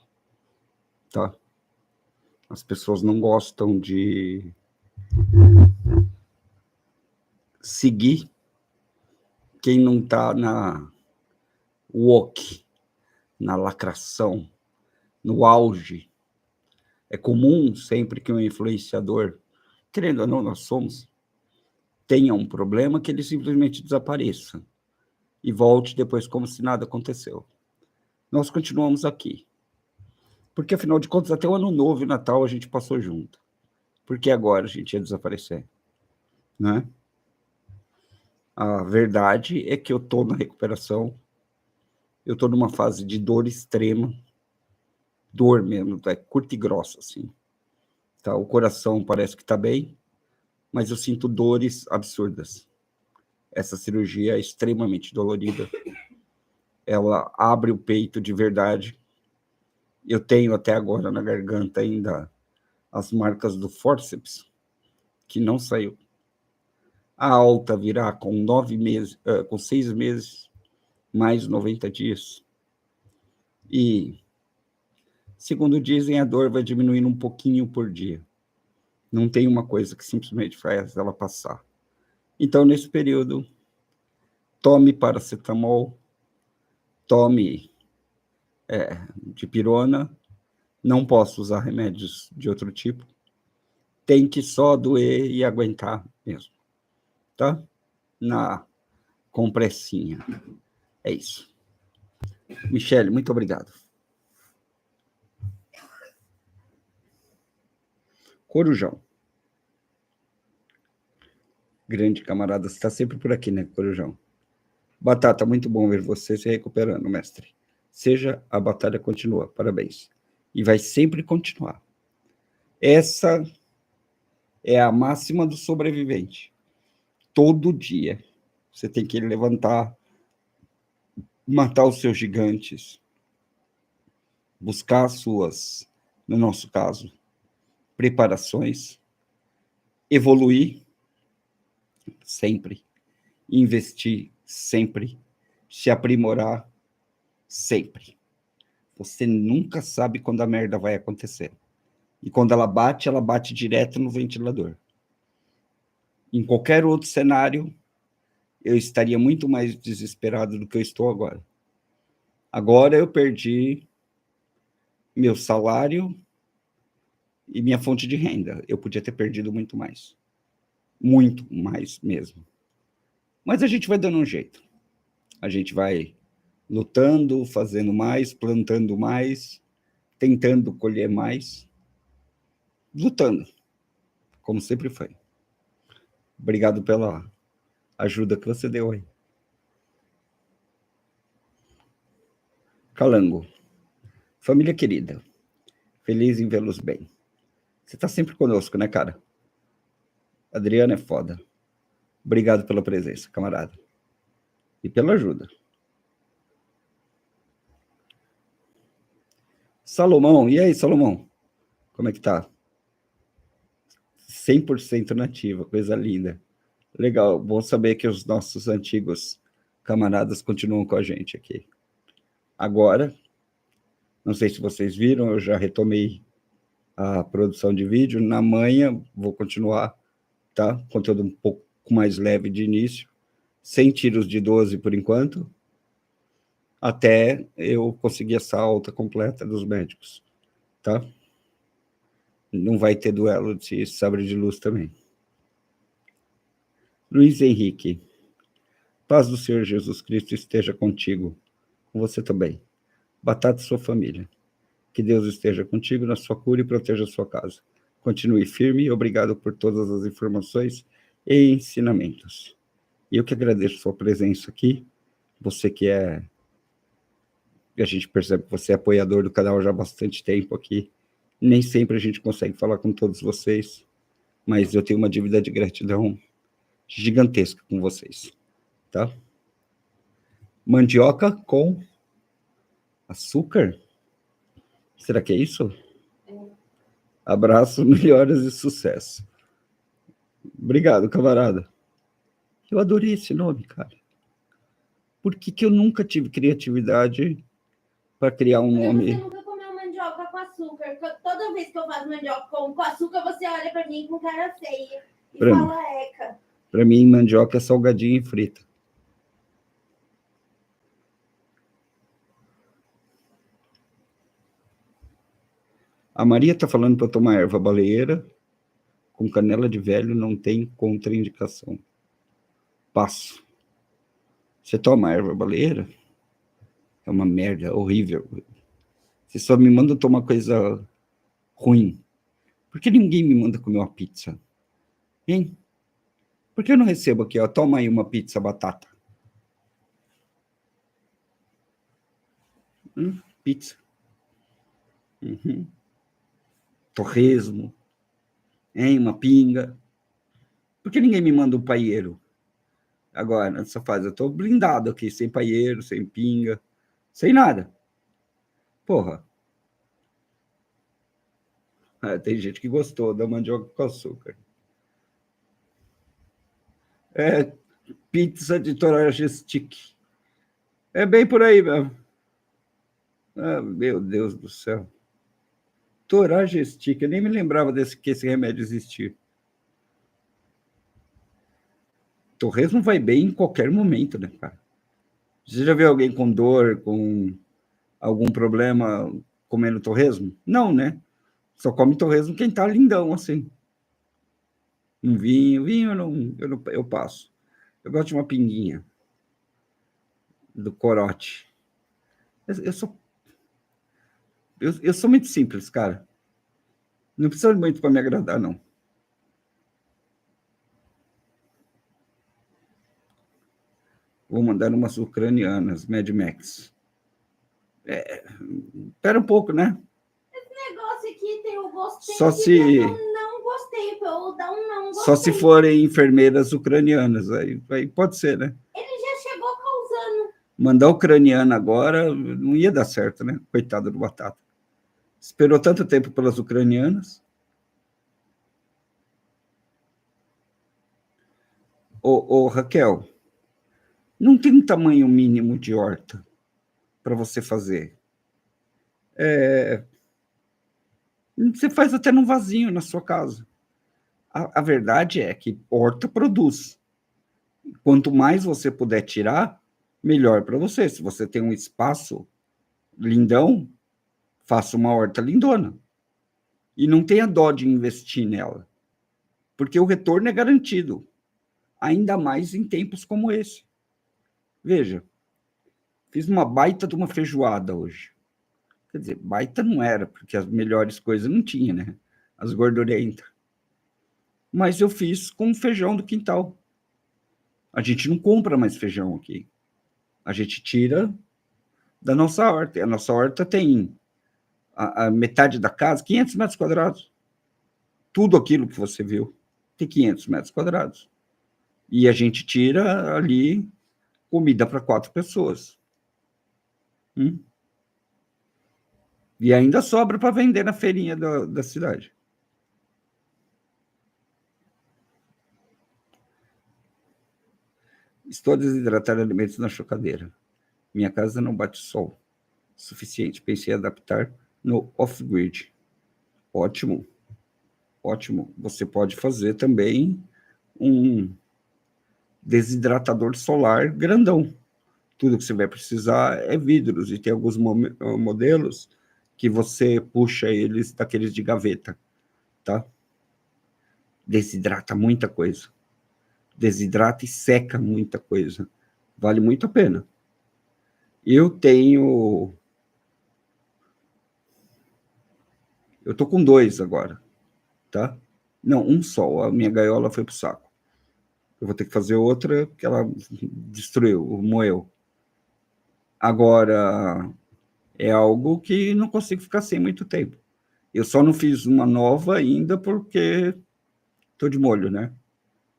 tá? As pessoas não gostam de seguir quem não está na woke, na lacração, no auge. É comum sempre que um influenciador, querendo ou não, nós somos, tenha um problema, que ele simplesmente desapareça e volte depois como se nada aconteceu. Nós continuamos aqui. Porque, afinal de contas, até o Ano Novo e o Natal a gente passou junto. Por que agora a gente ia desaparecer? Né? A verdade é que eu estou na recuperação, eu estou numa fase de dor extrema, dor mesmo, é curta e grossa, assim. Tá? O coração parece que está bem, mas eu sinto dores absurdas. Essa cirurgia é extremamente dolorida. Ela abre o peito de verdade. Eu tenho até agora na garganta ainda as marcas do fórceps, que não saiu. A alta virá com 9 meses, com 6 meses, mais 90 dias. E, segundo dizem, a dor vai diminuindo um pouquinho por dia. Não tem uma coisa que simplesmente faz ela passar. Então, nesse período, tome paracetamol, tome dipirona, não posso usar remédios de outro tipo, tem que só doer e aguentar mesmo, tá? Na compressinha. É isso. Michele, muito obrigado. Corujão. Grande camarada, você está sempre por aqui, né, Corujão? Batata, muito bom ver você se recuperando, mestre. Seja, a batalha continua. Parabéns. E vai sempre continuar. Essa é a máxima do sobrevivente. Todo dia você tem que levantar, matar os seus gigantes, buscar as suas, no nosso caso, preparações, evoluir sempre, investir sempre, se aprimorar sempre. Você nunca sabe quando a merda vai acontecer. E quando ela bate direto no ventilador. Em qualquer outro cenário, eu estaria muito mais desesperado do que eu estou agora. Agora eu perdi meu salário e minha fonte de renda. Eu podia ter perdido muito mais. Muito mais mesmo. Mas a gente vai dando um jeito. A gente vai lutando, fazendo mais, plantando mais, tentando colher mais, lutando, como sempre foi. Obrigado pela ajuda que você deu aí. Calango. Família querida, feliz em vê-los bem. Você está sempre conosco, né, cara? Adriana é foda. Obrigado pela presença, camarada. E pela ajuda. Salomão, e aí, Salomão? Como é que tá? 100% nativa, coisa linda. Legal, bom saber que os nossos antigos camaradas continuam com a gente aqui. Agora, não sei se vocês viram, eu já retomei a produção de vídeo. Na manhã, vou continuar, tá? Conteúdo um pouco mais leve de início, sem tiros de 12 por enquanto, até eu conseguir essa alta completa dos médicos, tá? Não vai ter duelo de sabre de luz também. Luiz Henrique, paz do Senhor Jesus Cristo esteja contigo, com você também. Batata e sua família. Que Deus esteja contigo na sua cura e proteja a sua casa. Continue firme e obrigado por todas as informações e ensinamentos. E eu que agradeço sua presença aqui, você que é A gente percebe que você é apoiador do canal já há bastante tempo aqui. Nem sempre a gente consegue falar com todos vocês, mas eu tenho uma dívida de gratidão gigantesca com vocês, tá? Mandioca com açúcar? Será que é isso? Abraço, melhoras e sucesso. Obrigado, camarada. Eu adorei esse nome, cara. Por que eu nunca tive criatividade para criar um nome? Você nunca comeu mandioca com açúcar. Toda vez que eu faço mandioca com açúcar, você olha para mim com cara feia e fala eca. Para mim, mandioca é salgadinha e frita. A Maria está falando para tomar erva baleeira com canela de velho, não tem contraindicação. Passo. Você toma erva baleeira? É uma merda, horrível. Você só me manda tomar coisa ruim. Por que ninguém me manda comer uma pizza? Hein? Por que eu não recebo aqui, ó? Toma aí uma pizza batata. Pizza. Uhum. Torresmo. Hein? Uma pinga. Por que ninguém me manda um paieiro? Agora, nessa fase, eu estou blindado aqui, sem paieiro, sem pinga, sem nada. Porra. Tem gente que gostou da mandioca com açúcar. Pizza de Toragestic. É bem por aí mesmo. Meu Deus do céu. Toragestic, eu nem me lembrava que esse remédio existia. Torresmo vai bem em qualquer momento, né, cara? Você já viu alguém com dor, com algum problema comendo torresmo? Não, né? Só come torresmo quem tá lindão, assim. Um vinho eu passo. Eu gosto de uma pinguinha do corote. Eu sou muito simples, cara. Não precisa muito para me agradar, não. Vou mandar umas ucranianas, Mad Max. Espera um pouco, né? Esse negócio aqui tem o gostei. Só se... Eu não gostei, eu dar um não gostei. Só se forem enfermeiras ucranianas, aí pode ser, né? Ele já chegou causando. Mandar ucraniana agora não ia dar certo, né? Coitado do Batata. Esperou tanto tempo pelas ucranianas. Ô, Raquel, não tem um tamanho mínimo de horta para você fazer. Você faz até num vasinho na sua casa. A verdade é que horta produz. Quanto mais você puder tirar, melhor para você. Se você tem um espaço lindão, faça uma horta lindona. E não tenha dó de investir nela, porque o retorno é garantido, ainda mais em tempos como esse. Veja, fiz uma baita de uma feijoada hoje. Quer dizer, baita não era, porque as melhores coisas não tinha, né? As gordurentas. Mas eu fiz com feijão do quintal. A gente não compra mais feijão aqui. A gente tira da nossa horta. E a nossa horta tem a metade da casa, 500 metros quadrados. Tudo aquilo que você viu tem 500 metros quadrados. E a gente tira ali comida para 4 pessoas. E ainda sobra para vender na feirinha da cidade. Estou a desidratar alimentos na chocadeira. Minha casa não bate sol suficiente. Pensei em adaptar no off-grid. Ótimo. Ótimo. Você pode fazer também um desidratador solar grandão. Tudo que você vai precisar é vidros. E tem alguns modelos que você puxa eles daqueles de gaveta, tá? Desidrata muita coisa. Desidrata e seca muita coisa. Vale muito a pena. Eu tô com 2 agora, tá? Não, um só. A minha gaiola foi pro saco. Eu vou ter que fazer outra, que ela destruiu, moeu. Agora, É algo que não consigo ficar sem muito tempo. Eu só não fiz uma nova ainda porque estou de molho, né?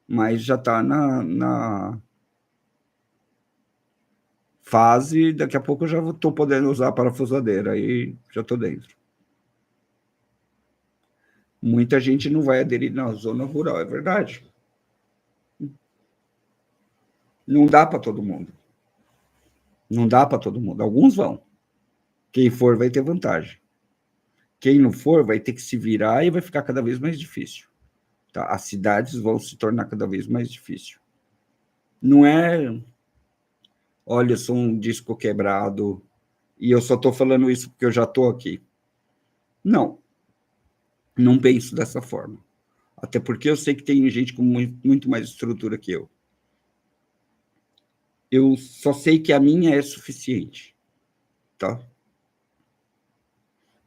Mas já está na fase, daqui a pouco eu já estou podendo usar a parafusadeira, aí já estou dentro. Muita gente não vai aderir na zona rural, é verdade. Não dá para todo mundo. Não dá para todo mundo. Alguns vão. Quem for vai ter vantagem. Quem não for vai ter que se virar e vai ficar cada vez mais difícil. Tá? As cidades vão se tornar cada vez mais difícil. Não é, olha, eu sou um disco quebrado e eu só estou falando isso porque eu já estou aqui. Não. Não penso dessa forma. Até porque eu sei que tem gente com muito mais estrutura que eu. Eu só sei que a minha é suficiente, tá?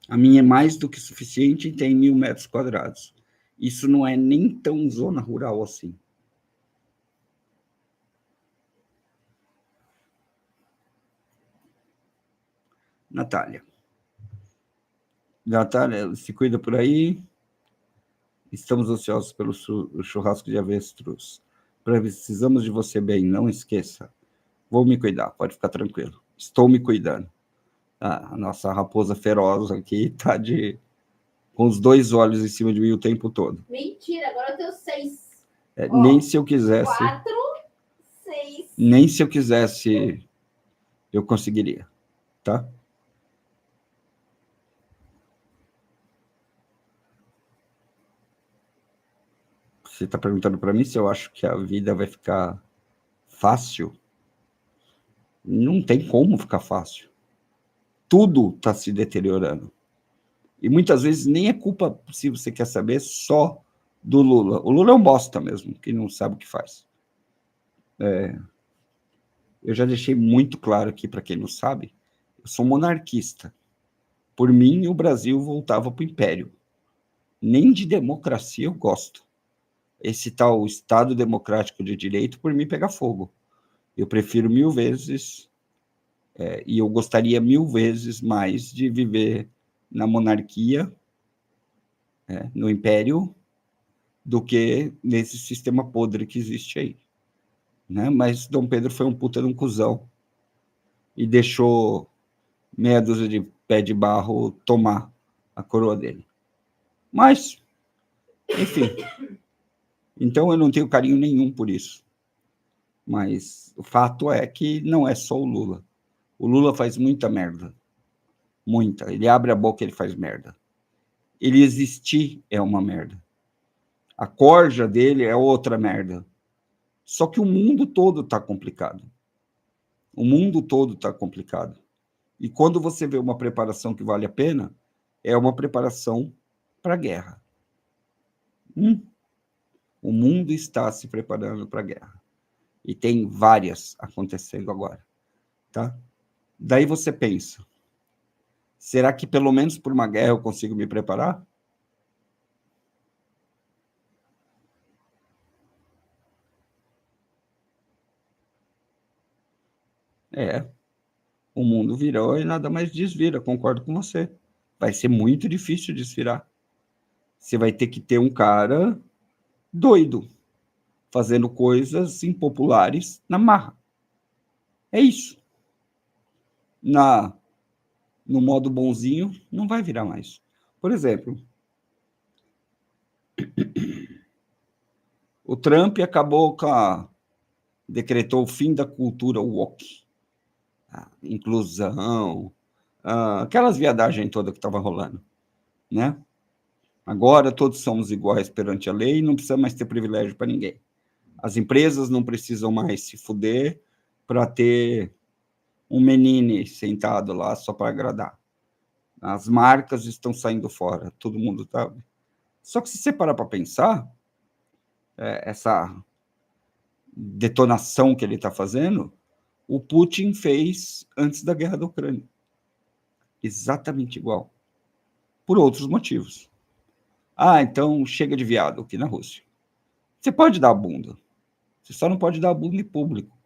A minha é mais do que suficiente e tem 1.000 metros quadrados. Isso não é nem tão zona rural assim. Natália, se cuida por aí. Estamos ansiosos pelo churrasco de avestruz. Precisamos de você bem, não esqueça. Vou me cuidar, pode ficar tranquilo. Estou me cuidando. A nossa raposa feroz aqui está com os 2 olhos em cima de mim o tempo todo. Mentira, agora eu tenho 6. Nem se eu quisesse. 4, 6. Nem se eu quisesse, eu conseguiria, tá? Você está perguntando para mim se eu acho que a vida vai ficar fácil? Não tem como ficar fácil. Tudo está se deteriorando. E muitas vezes nem é culpa, se você quer saber, só do Lula. O Lula é um bosta mesmo, que não sabe o que faz. Eu já deixei muito claro aqui, para quem não sabe, eu sou monarquista. Por mim, o Brasil voltava para o império. Nem de democracia eu gosto. Esse tal Estado Democrático de Direito, por mim, pega fogo. Eu prefiro 1000 vezes, e eu gostaria 1000 vezes mais de viver na monarquia, no império, do que nesse sistema podre que existe aí. Né? Mas Dom Pedro foi um puta de um cuzão e deixou meia dúzia de pé de barro tomar a coroa dele. Mas, enfim, então eu não tenho carinho nenhum por isso. Mas o fato é que não é só o Lula. O Lula faz muita merda. Muita. Ele abre a boca e ele faz merda. Ele existir é uma merda. A corja dele é outra merda. Só que o mundo todo está complicado. O mundo todo está complicado. E quando você vê uma preparação que vale a pena, é uma preparação para a guerra. O mundo está se preparando para a guerra. E tem várias acontecendo agora. Tá? Daí você pensa, será que pelo menos por uma guerra eu consigo me preparar? O mundo virou e nada mais desvira, concordo com você. Vai ser muito difícil desvirar. Você vai ter que ter um cara doido, fazendo coisas impopulares na marra. É isso. No modo bonzinho, não vai virar mais. Por exemplo, o Trump decretou o fim da cultura woke. Inclusão, aquelas viadagens todas que estavam rolando, né? Agora todos somos iguais perante a lei e não precisa mais ter privilégio para ninguém. As empresas não precisam mais se fuder para ter um menino sentado lá só para agradar. As marcas estão saindo fora, todo mundo está... Só que se você parar para pensar, essa detonação que ele está fazendo, o Putin fez antes da guerra da Ucrânia. Exatamente igual. Por outros motivos. Então chega de viado aqui na Rússia. Você pode dar a bunda. Você só não pode dar a bunda em público.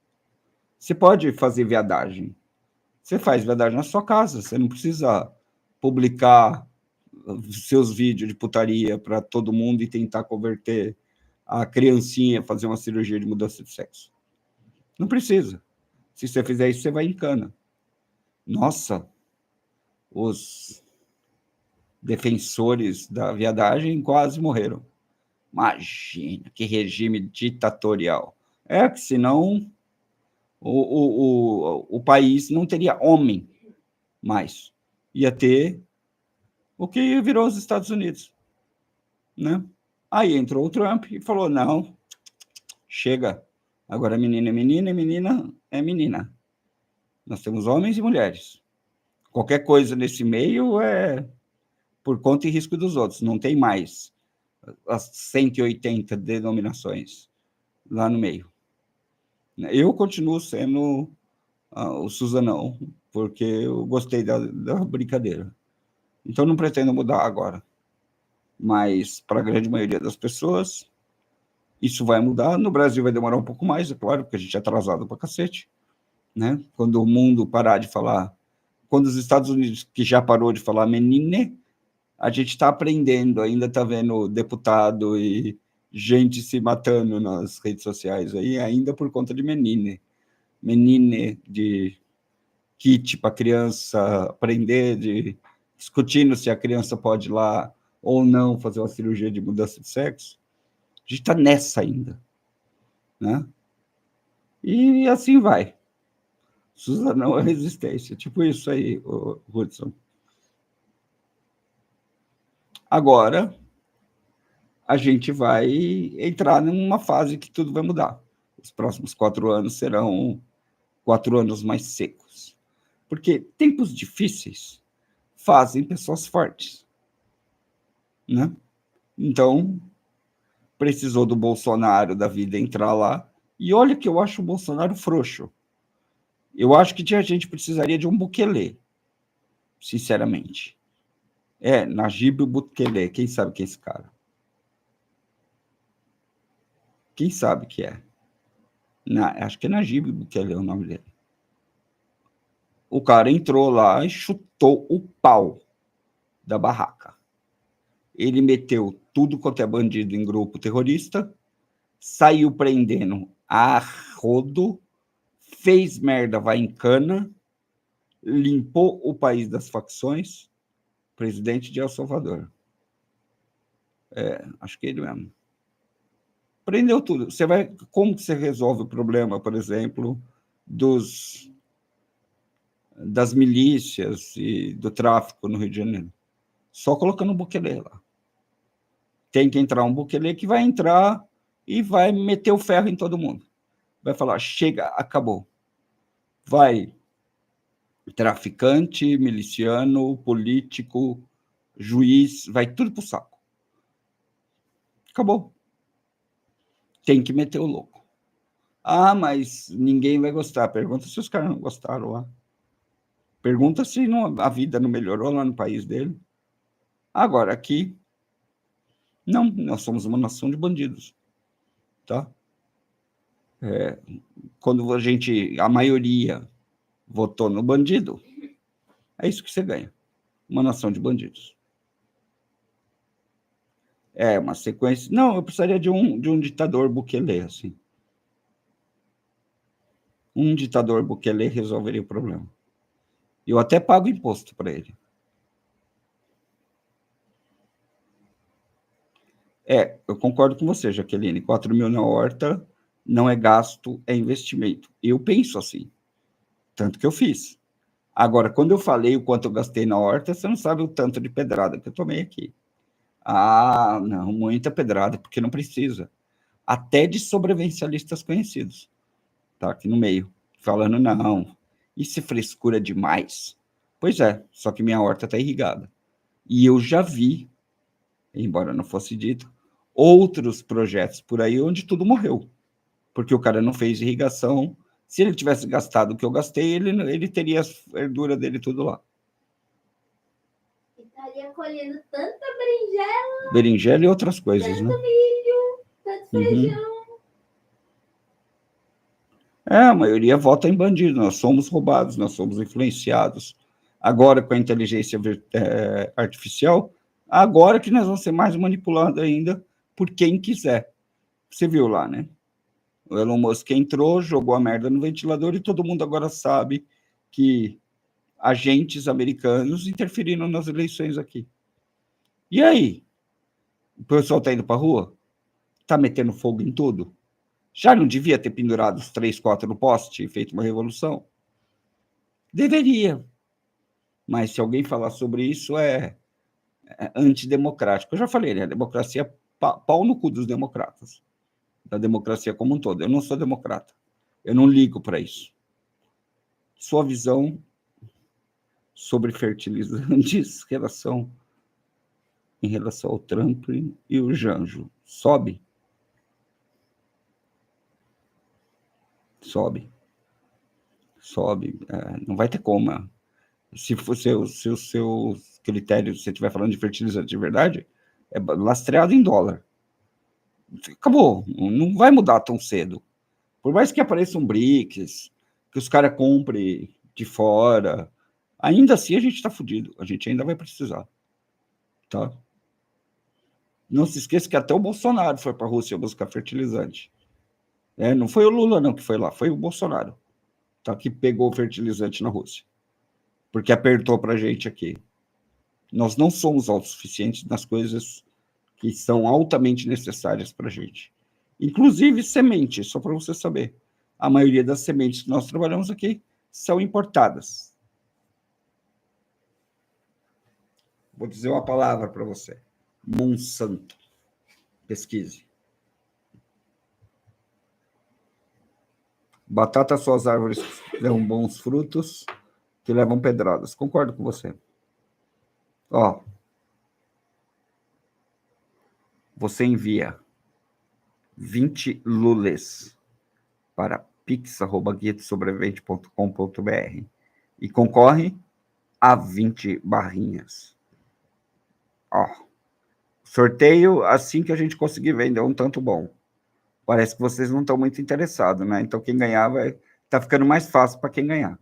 Você pode fazer viadagem. Você faz viadagem na sua casa, você não precisa publicar seus vídeos de putaria para todo mundo e tentar converter a criancinha a fazer uma cirurgia de mudança de sexo. Não precisa. Se você fizer isso, você vai em cana. Nossa, os defensores da viadagem quase morreram. Imagina, que regime ditatorial. É que senão o país não teria homem mais. Ia ter o que virou os Estados Unidos. Né? Aí entrou o Trump e falou, não, chega, agora menina é menina e menina é menina. Nós temos homens e mulheres. Qualquer coisa nesse meio é por conta e risco dos outros, não tem mais as 180 denominações lá no meio. Eu continuo sendo o Suzanão, porque eu gostei da brincadeira. Então, não pretendo mudar agora. Mas, para a grande maioria das pessoas, isso vai mudar. No Brasil vai demorar um pouco mais, é claro, porque a gente é atrasado para cacete. Né? Quando o mundo parar de falar... Quando os Estados Unidos, que já parou de falar menine, a gente está aprendendo, ainda está vendo deputado e gente se matando nas redes sociais, aí, ainda por conta de menine. Menine de kit para criança aprender, discutindo se a criança pode ir lá ou não fazer uma cirurgia de mudança de sexo. A gente está nessa ainda. Né? E assim vai. Suzanão é resistência. Tipo isso aí, Hudson. Agora, a gente vai entrar numa fase que tudo vai mudar. Os próximos 4 anos serão 4 anos mais secos. Porque tempos difíceis fazem pessoas fortes. Né? Então, precisou do Bolsonaro da vida entrar lá. E olha que eu acho o Bolsonaro frouxo. Eu acho que a gente precisaria de um Bukele, sinceramente. Najib Bukele, quem sabe que é esse cara? Quem sabe que é? Acho que é Najib Bukele é o nome dele. O cara entrou lá e chutou o pau da barraca. Ele meteu tudo quanto é bandido em grupo terrorista, saiu prendendo a rodo, fez merda, vai em cana, limpou o país das facções, presidente de El Salvador. Acho que ele mesmo. Prendeu tudo. Como você resolve o problema, por exemplo, das milícias e do tráfico no Rio de Janeiro? Só colocando um Bukele lá. Tem que entrar um Bukele que vai entrar e vai meter o ferro em todo mundo. Vai falar, chega, acabou. Vai traficante, miliciano, político, juiz, vai tudo pro saco. Acabou. Tem que meter o louco. Mas ninguém vai gostar. Pergunta se os caras não gostaram lá. Pergunta se a vida não melhorou lá no país dele. Agora, aqui, não, nós somos uma nação de bandidos. Tá? Quando a maioria votou no bandido, é isso que você ganha. Uma nação de bandidos. Uma sequência... Não, eu precisaria de um ditador Bukele, assim. Um ditador Bukele resolveria o problema. Eu até pago imposto para ele. Eu concordo com você, Jaqueline. 4 mil na horta não é gasto, é investimento. Eu penso assim. Tanto que eu fiz. Agora, quando eu falei o quanto eu gastei na horta, você não sabe o tanto de pedrada que eu tomei aqui. Não, muita pedrada, porque não precisa. Até de sobrevivencialistas conhecidos. Tá aqui no meio. Falando, não, isso é frescura demais. Pois é, só que minha horta está irrigada. E eu já vi, embora não fosse dito, outros projetos por aí onde tudo morreu. Porque o cara não fez irrigação. Se ele tivesse gastado o que eu gastei, ele teria as verduras dele tudo lá. Estaria colhendo tanta berinjela. Berinjela e outras coisas, tanto né? Milho, tanto feijão. A maioria vota em bandido, nós somos roubados, nós somos influenciados. Agora, com a inteligência artificial, agora que nós vamos ser mais manipulados ainda por quem quiser. Você viu lá, né? O Elon Musk entrou, jogou a merda no ventilador e todo mundo agora sabe que agentes americanos interferiram nas eleições aqui. E aí? O pessoal está indo para a rua? Está metendo fogo em tudo? Já não devia ter pendurado os 3, 4 no poste e feito uma revolução? Deveria. Mas se alguém falar sobre isso, é antidemocrático. Eu já falei, né? A democracia é pau no cu dos democratas. Da democracia como um todo. Eu não sou democrata. Eu não ligo para isso. Sua visão sobre fertilizantes em relação ao Trump e o Janjo. Sobe? Sobe. Não vai ter como. Se for seus critérios, se você estiver falando de fertilizante de verdade, é lastreado em dólar. Acabou. Não vai mudar tão cedo. Por mais que apareça um BRICS, que os caras comprem de fora, ainda assim a gente está fudido. A gente ainda vai precisar. Tá? Não se esqueça que até o Bolsonaro foi para a Rússia buscar fertilizante. Não foi o Lula, não, que foi lá, foi o Bolsonaro, tá, que pegou o fertilizante na Rússia, porque apertou para a gente aqui. Nós não somos autossuficientes nas coisas que são altamente necessárias para a gente. Inclusive semente, só para você saber. A maioria das sementes que nós trabalhamos aqui são importadas. Vou dizer uma palavra para você. Monsanto. Pesquise. Batata, suas árvores dão bons frutos que levam pedradas. Concordo com você. Ó, você envia 20 lules para pix@guiadesobrevivente.com.br e concorre a 20 barrinhas. Ó, sorteio assim que a gente conseguir vender um tanto bom. Parece que vocês não estão muito interessados, né? Então quem ganhar tá ficando mais fácil para quem ganhar.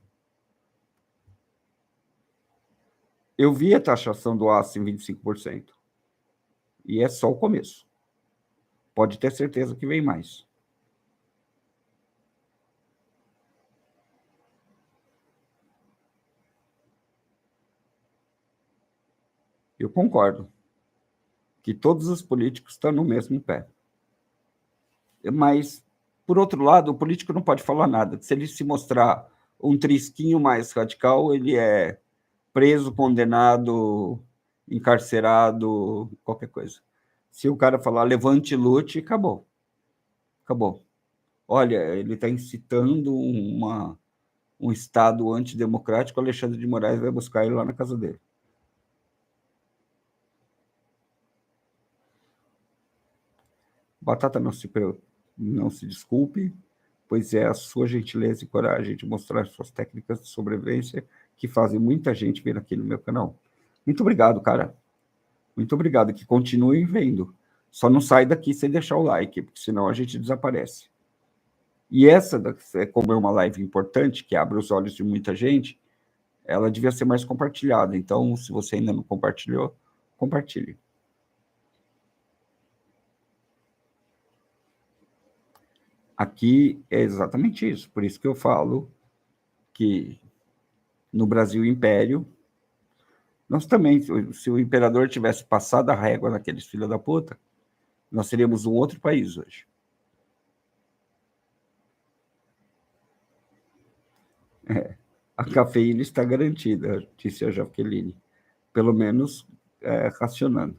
Eu vi a taxação do aço em 25%. E é só o começo. Pode ter certeza que vem mais. Eu concordo que todos os políticos estão no mesmo pé. Mas, por outro lado, o político não pode falar nada. Se ele se mostrar um trisquinho mais radical, ele é preso, condenado, encarcerado, qualquer coisa. Se o cara falar levante e lute, acabou. Acabou. Olha, ele está incitando um Estado antidemocrático, Alexandre de Moraes vai buscar ele lá na casa dele. Batata, não se desculpe, pois é a sua gentileza e coragem de mostrar suas técnicas de sobrevivência que fazem muita gente vir aqui no meu canal. Muito obrigado, cara. Muito obrigado, que continuem vendo. Só não sai daqui sem deixar o like, porque senão a gente desaparece. E essa, como é uma live importante, que abre os olhos de muita gente, ela devia ser mais compartilhada. Então, se você ainda não compartilhou, compartilhe. Aqui é exatamente isso. Por isso que eu falo que no Brasil Império, nós também, se o imperador tivesse passado a régua naqueles filhos da puta, nós seríamos um outro país hoje. A cafeína está garantida, disse a Jaqueline. Pelo menos racionando.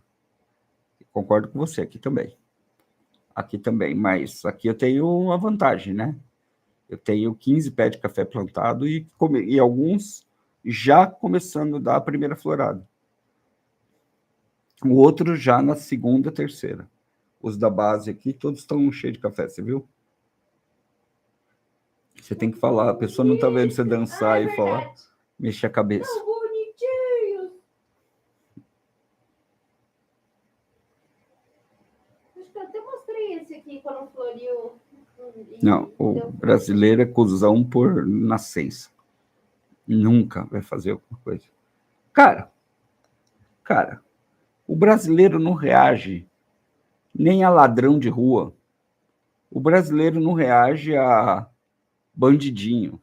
Concordo com você aqui também. Aqui também, mas aqui eu tenho uma vantagem, né? Eu tenho 15 pés de café plantado e alguns já começando a dar a primeira florada. O outro já na segunda, terceira. Os da base aqui, todos estão cheios de café, você viu? Você tem que falar, a pessoa não está vendo você dançar e falar, mexer a cabeça. Bonitinhos. Acho que eu até mostrei esse aqui quando floriu. Não, o brasileiro é cuzão por nascença. Nunca vai fazer alguma coisa. Cara, o brasileiro não reage nem a ladrão de rua. O brasileiro não reage a bandidinho.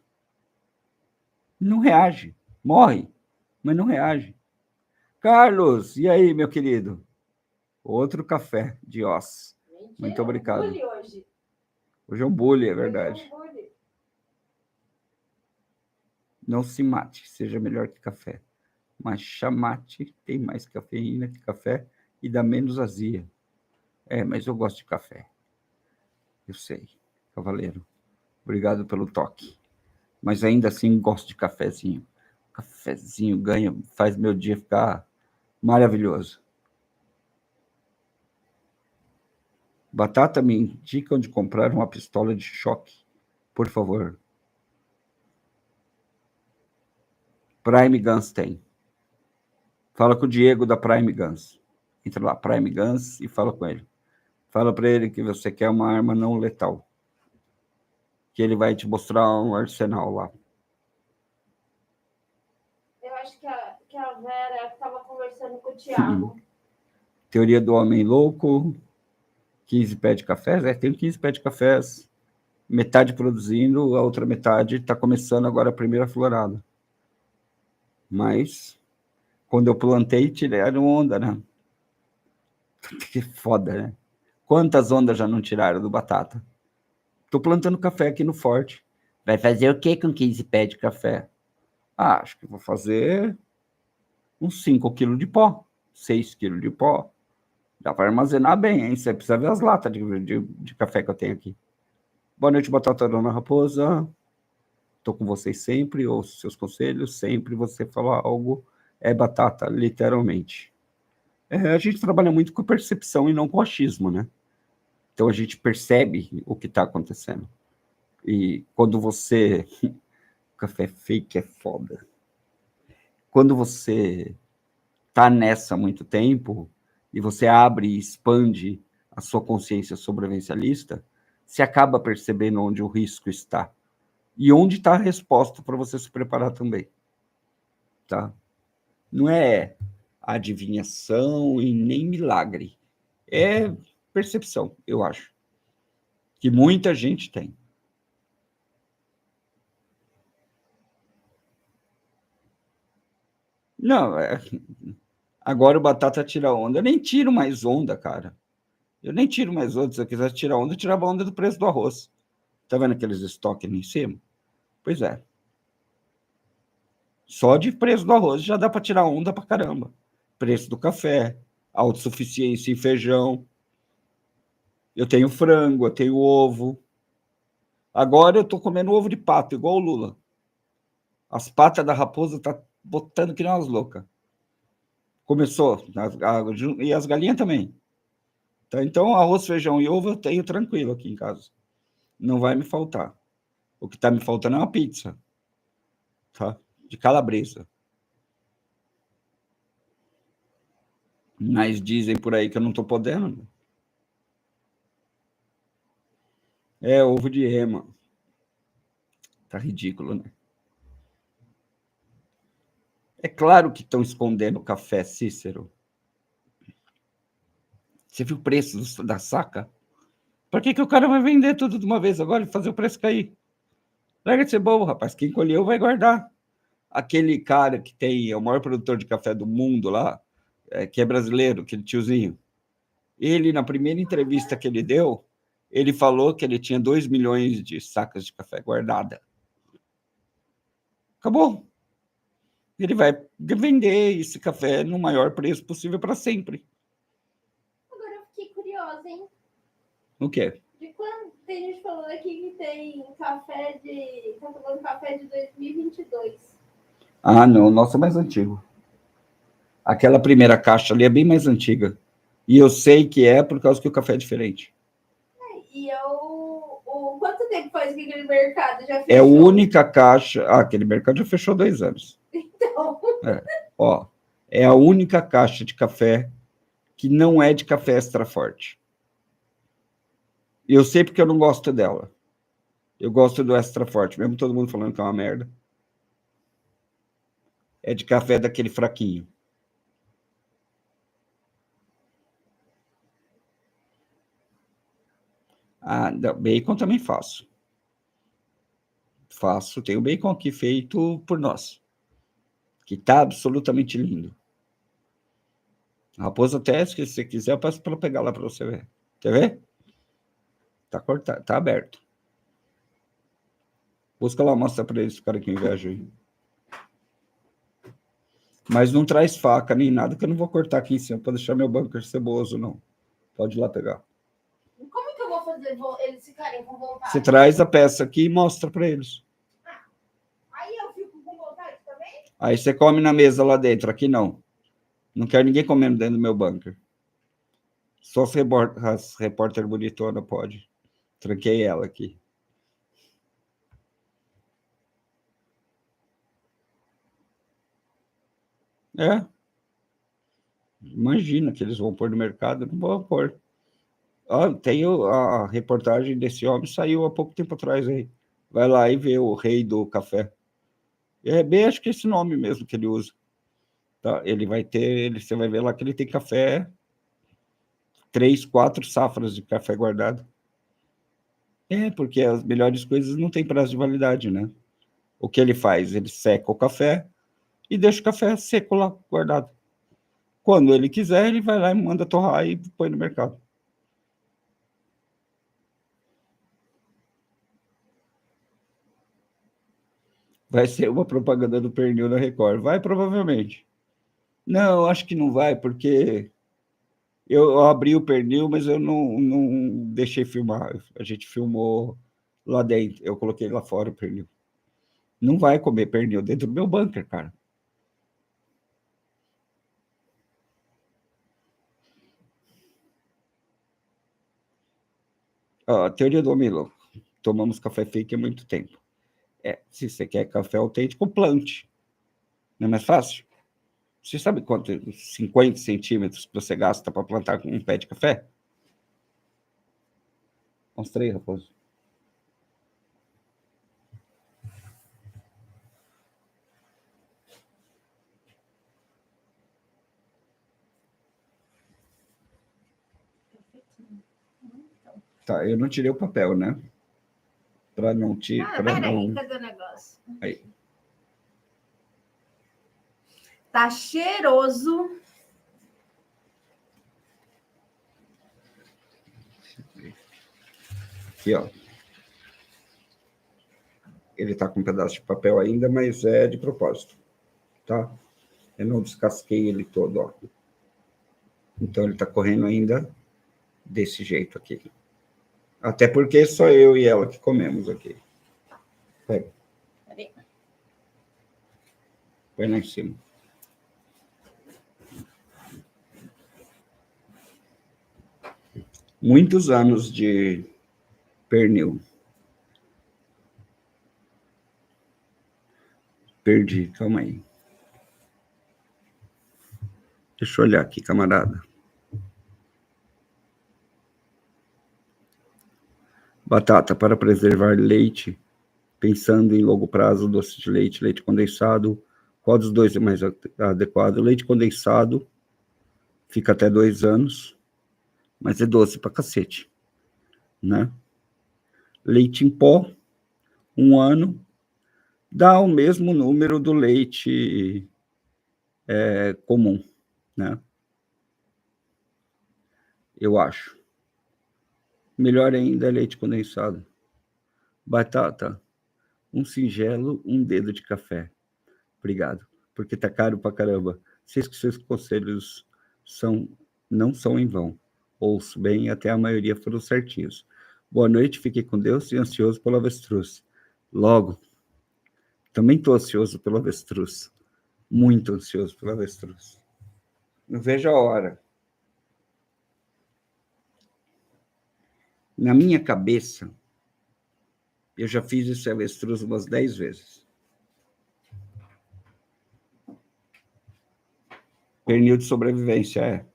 Não reage. Morre, mas não reage. Carlos, e aí, meu querido? Outro café de osso. Muito obrigado. Hoje é um bullying, é verdade. Não se mate, seja melhor que café. Mas chamate tem mais cafeína que café e dá menos azia. Mas eu gosto de café. Eu sei, cavaleiro. Obrigado pelo toque. Mas ainda assim gosto de cafezinho. Cafezinho ganha, faz meu dia ficar maravilhoso. Batata, me indica onde comprar uma pistola de choque, por favor. Prime Guns tem. Fala com o Diego da Prime Guns. Entra lá, Prime Guns, e fala com ele. Fala para ele que você quer uma arma não letal. Que ele vai te mostrar um arsenal lá. Eu acho que a Vera estava conversando com o Thiago. Teoria do homem louco. 15 pés de cafés. Tem 15 pés de cafés. Metade produzindo, a outra metade está começando agora a primeira florada. Mas, quando eu plantei, tiraram onda, né? Que foda, né? Quantas ondas já não tiraram do batata? Tô plantando café aqui no Forte. Vai fazer o que com 15 pés de café? Acho que vou fazer uns 5 quilos de pó, 6 quilos de pó. Dá para armazenar bem, hein? Você precisa ver as latas de café que eu tenho aqui. Boa noite, Batata Dona Raposa. Estou com vocês sempre, ouço seus conselhos, sempre você falar algo é batata, literalmente. A gente trabalha muito com percepção e não com achismo, né? Então a gente percebe o que está acontecendo. E quando você... Café fake é foda. Quando você tá nessa há muito tempo e você abre e expande a sua consciência sobrevivencialista, você acaba percebendo onde o risco está e onde está a resposta para você se preparar também, tá? Não é adivinhação e nem milagre, é percepção, eu acho, que muita gente tem. Não, agora o Batata tira onda. Eu nem tiro mais onda, cara. Eu nem tiro mais onda. Se eu quisesse tirar onda, eu tirava onda do preço do arroz. Tá vendo aqueles estoques ali em cima? Pois é. Só de preço do arroz já dá para tirar onda pra caramba. Preço do café, autossuficiência em feijão. Eu tenho frango, eu tenho ovo. Agora eu tô comendo ovo de pato, igual o Lula. As patas da raposa tá botando que nem umas loucas. Começou. E as galinhas também. Tá? Então, arroz, feijão e ovo eu tenho tranquilo aqui em casa. Não vai me faltar. O que está me faltando é uma pizza, tá? De calabresa. Mas dizem por aí que eu não estou podendo. Ovo de rema. Tá ridículo, né? É claro que estão escondendo o café, Cícero. Você viu o preço da saca? Por que o cara vai vender tudo de uma vez agora e fazer o preço cair? Larga de ser bobo, rapaz. Quem colheu vai guardar. Aquele cara que é o maior produtor de café do mundo lá, que é brasileiro, aquele tiozinho, ele, na primeira entrevista que ele deu, ele falou que ele tinha 2 milhões de sacas de café guardada. Acabou. Ele vai vender esse café no maior preço possível para sempre. Agora eu fiquei curiosa, hein? O quê? De quando tem gente falando aqui que tem café tá tomando café de 2022. Ah, não, o nosso é mais antigo. Aquela primeira caixa ali é bem mais antiga. E eu sei que é por causa que o café é diferente. E quanto tempo faz que aquele mercado já fechou? É a única caixa... aquele mercado já fechou 2 anos. Então... é a única caixa de café que não é de café extra forte. E eu sei porque eu não gosto dela. Eu gosto do extra forte, mesmo todo mundo falando que é uma merda. É de café daquele fraquinho. Ah, bacon também faço. Faço, tem o bacon aqui feito por nós, que está absolutamente lindo. Raposa até, se você quiser, eu passo para pegar lá para você ver. Quer ver? Tá cortado, tá aberto. Busca lá, mostra para eles, cara que inveja aí. Mas não traz faca nem nada, que eu não vou cortar aqui em cima para deixar meu bunker ceboso, não. Pode ir lá pegar. Como que eu vou fazer eles ficarem com vontade? Você traz a peça aqui e mostra para eles. Aí eu fico com vontade também? Aí você come na mesa lá dentro, aqui não. Não quero ninguém comendo dentro do meu bunker. Só as repórter bonitona pode. Tranquei ela aqui. É. Imagina que eles vão pôr no mercado, não vão pôr. Ah, tem a reportagem desse homem, saiu há pouco tempo atrás aí. Vai lá e vê o rei do café. É bem, acho que esse nome mesmo que ele usa. Tá? Ele vai ter, você vai ver lá que ele tem café, 3, 4 safras de café guardado. É, porque as melhores coisas não têm prazo de validade, né? O que ele faz? Ele seca o café e deixa o café seco lá, guardado. Quando ele quiser, ele vai lá e manda torrar e põe no mercado. Vai ser uma propaganda do pernil na Record. Vai, provavelmente. Não, acho que não vai, porque eu abri o pernil, mas eu não deixei filmar. A gente filmou lá dentro. Eu coloquei lá fora o pernil. Não vai comer pernil dentro do meu bunker, cara. A teoria do homem louco. Tomamos café fake há muito tempo. Se você quer café autêntico, plante. Não é mais fácil? Você sabe quanto? 50 centímetros que você gasta para plantar um pé de café? Mostrei, Raposo. Tá, eu não tirei o papel, né? Para não tirar. Peraí, cadê o negócio? Aí. Tá cheiroso. Aqui, ó. Ele tá com um pedaço de papel ainda, mas é de propósito, tá? Eu não descasquei ele todo, ó. Então ele tá correndo ainda desse jeito aqui. Até porque só eu e ela que comemos aqui. Pega. Peraí. Põe lá em cima. Muitos anos de pernil. Perdi, calma aí. Deixa eu olhar aqui, camarada. Batata, para preservar leite, pensando em longo prazo, doce de leite, leite condensado, qual dos dois é mais adequado? Leite condensado fica até 2 anos, mas é doce pra cacete, né? Leite em pó, 1 ano, dá o mesmo número do leite comum, né? Eu acho. Melhor ainda é leite condensado. Batata, um singelo, um dedo de café. Obrigado, porque tá caro pra caramba. Sei que seus conselhos não são em vão. Ouço bem, até a maioria foram certinhos. Boa noite, fique com Deus e ansioso pelo avestruz. Logo, também estou ansioso pelo avestruz. Muito ansioso pelo avestruz. Não vejo a hora. Na minha cabeça, eu já fiz esse avestruz umas 10 vezes. Pernil de sobrevivência,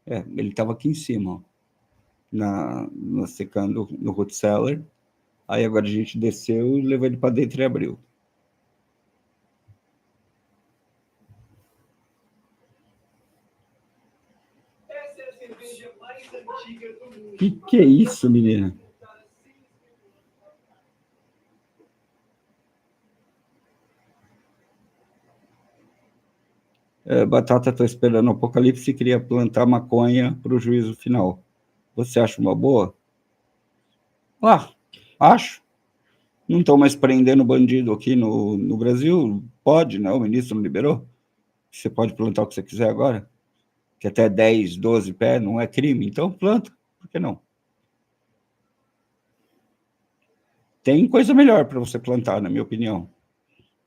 ele estava aqui em cima, ó. secando no root cellar. Aí agora a gente desceu e levou ele para dentro e abriu. Essa é a cerveja mais antiga do mundo. Que é isso, menina? Batata, estou esperando o apocalipse e queria plantar maconha para o juízo final. Você acha uma boa? Acho. Não estão mais prendendo bandido aqui no Brasil? Pode, né? O ministro não liberou? Você pode plantar o que você quiser agora? Que até 10, 12 pés não é crime, então planta. Por que não? Tem coisa melhor para você plantar, na minha opinião.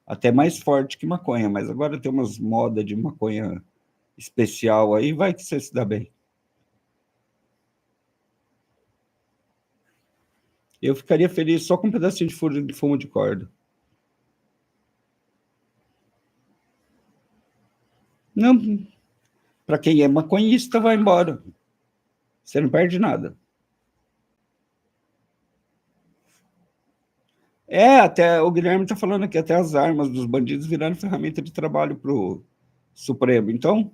Até mais forte que maconha, mas agora tem umas modas de maconha especial aí, vai que você se dá bem. Eu ficaria feliz só com um pedacinho de fumo de corda. Não, para quem é maconhista, vai embora. Você não perde nada. Até o Guilherme está falando aqui, até as armas dos bandidos viraram ferramenta de trabalho para o Supremo. Então,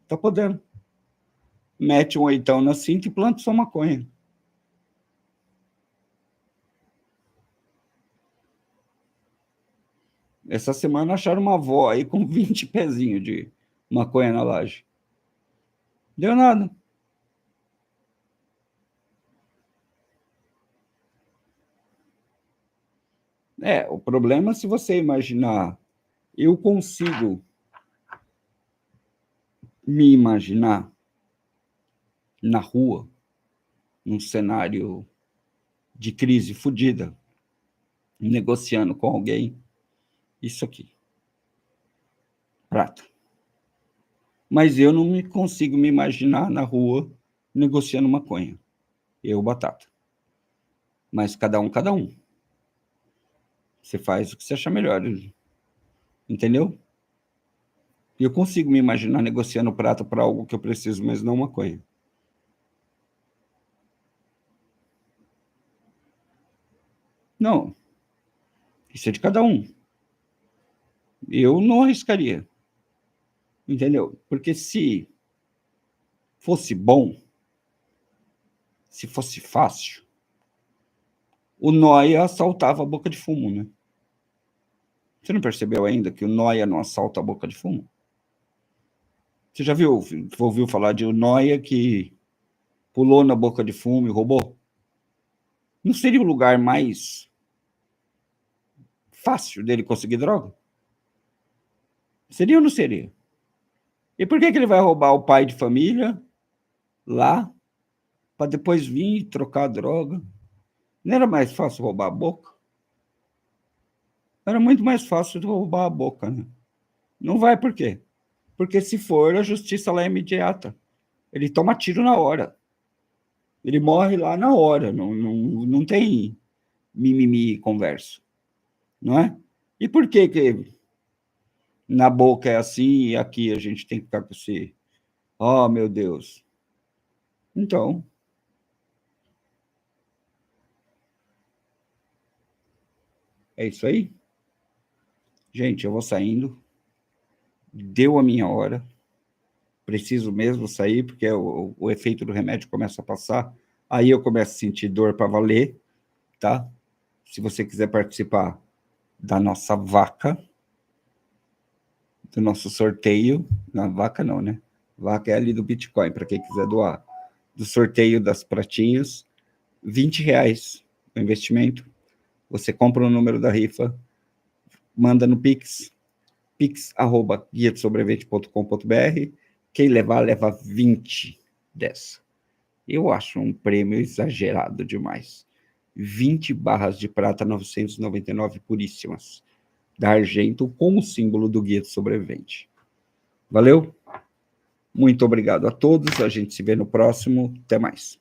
tá podendo. Mete um oitão na cinta e planta sua maconha. Essa semana acharam uma avó aí com 20 pezinhos de maconha na laje. Deu nada. O problema é se você imaginar, eu consigo me imaginar na rua, num cenário de crise fodida, negociando com alguém, isso aqui, prata. Mas eu não consigo me imaginar na rua negociando maconha. Eu, batata. Mas cada um. Você faz o que você achar melhor. Entendeu? E eu consigo me imaginar negociando prata para algo que eu preciso, mas não maconha. Não. Isso é de cada um. Eu não arriscaria. Entendeu? Porque se fosse bom, se fosse fácil, o Noia assaltava a boca de fumo, né? Você não percebeu ainda que o Noia não assalta a boca de fumo? Você já ouviu falar de o Noia que pulou na boca de fumo e roubou? Não seria o lugar mais fácil dele conseguir droga? Seria ou não seria? E por que ele vai roubar o pai de família lá para depois vir e trocar a droga? Não era mais fácil roubar a boca? Era muito mais fácil de roubar a boca, né? Não vai por quê? Porque se for, a justiça lá é imediata. Ele toma tiro na hora. Ele morre lá na hora. Não tem mimimi e conversa. Não é? E por que na boca é assim e aqui a gente tem que ficar com esse... Oh, meu Deus. Então... É isso aí? Gente, eu vou saindo. Deu a minha hora. Preciso mesmo sair, porque o efeito do remédio começa a passar. Aí eu começo a sentir dor para valer, tá? Se você quiser participar da nossa vaca, do nosso sorteio, na vaca não, né? Vaca é ali do Bitcoin, para quem quiser doar. Do sorteio das pratinhas, R$20 o investimento. Você compra o número da rifa, manda no Pix, pix@guiadesobrevivente.com.br. Quem levar, leva 20 dessa. Eu acho um prêmio exagerado demais. 20 barras de prata 999 puríssimas, da Argento, com o símbolo do Guia do Sobrevivente. Valeu? Muito obrigado a todos. A gente se vê no próximo. Até mais.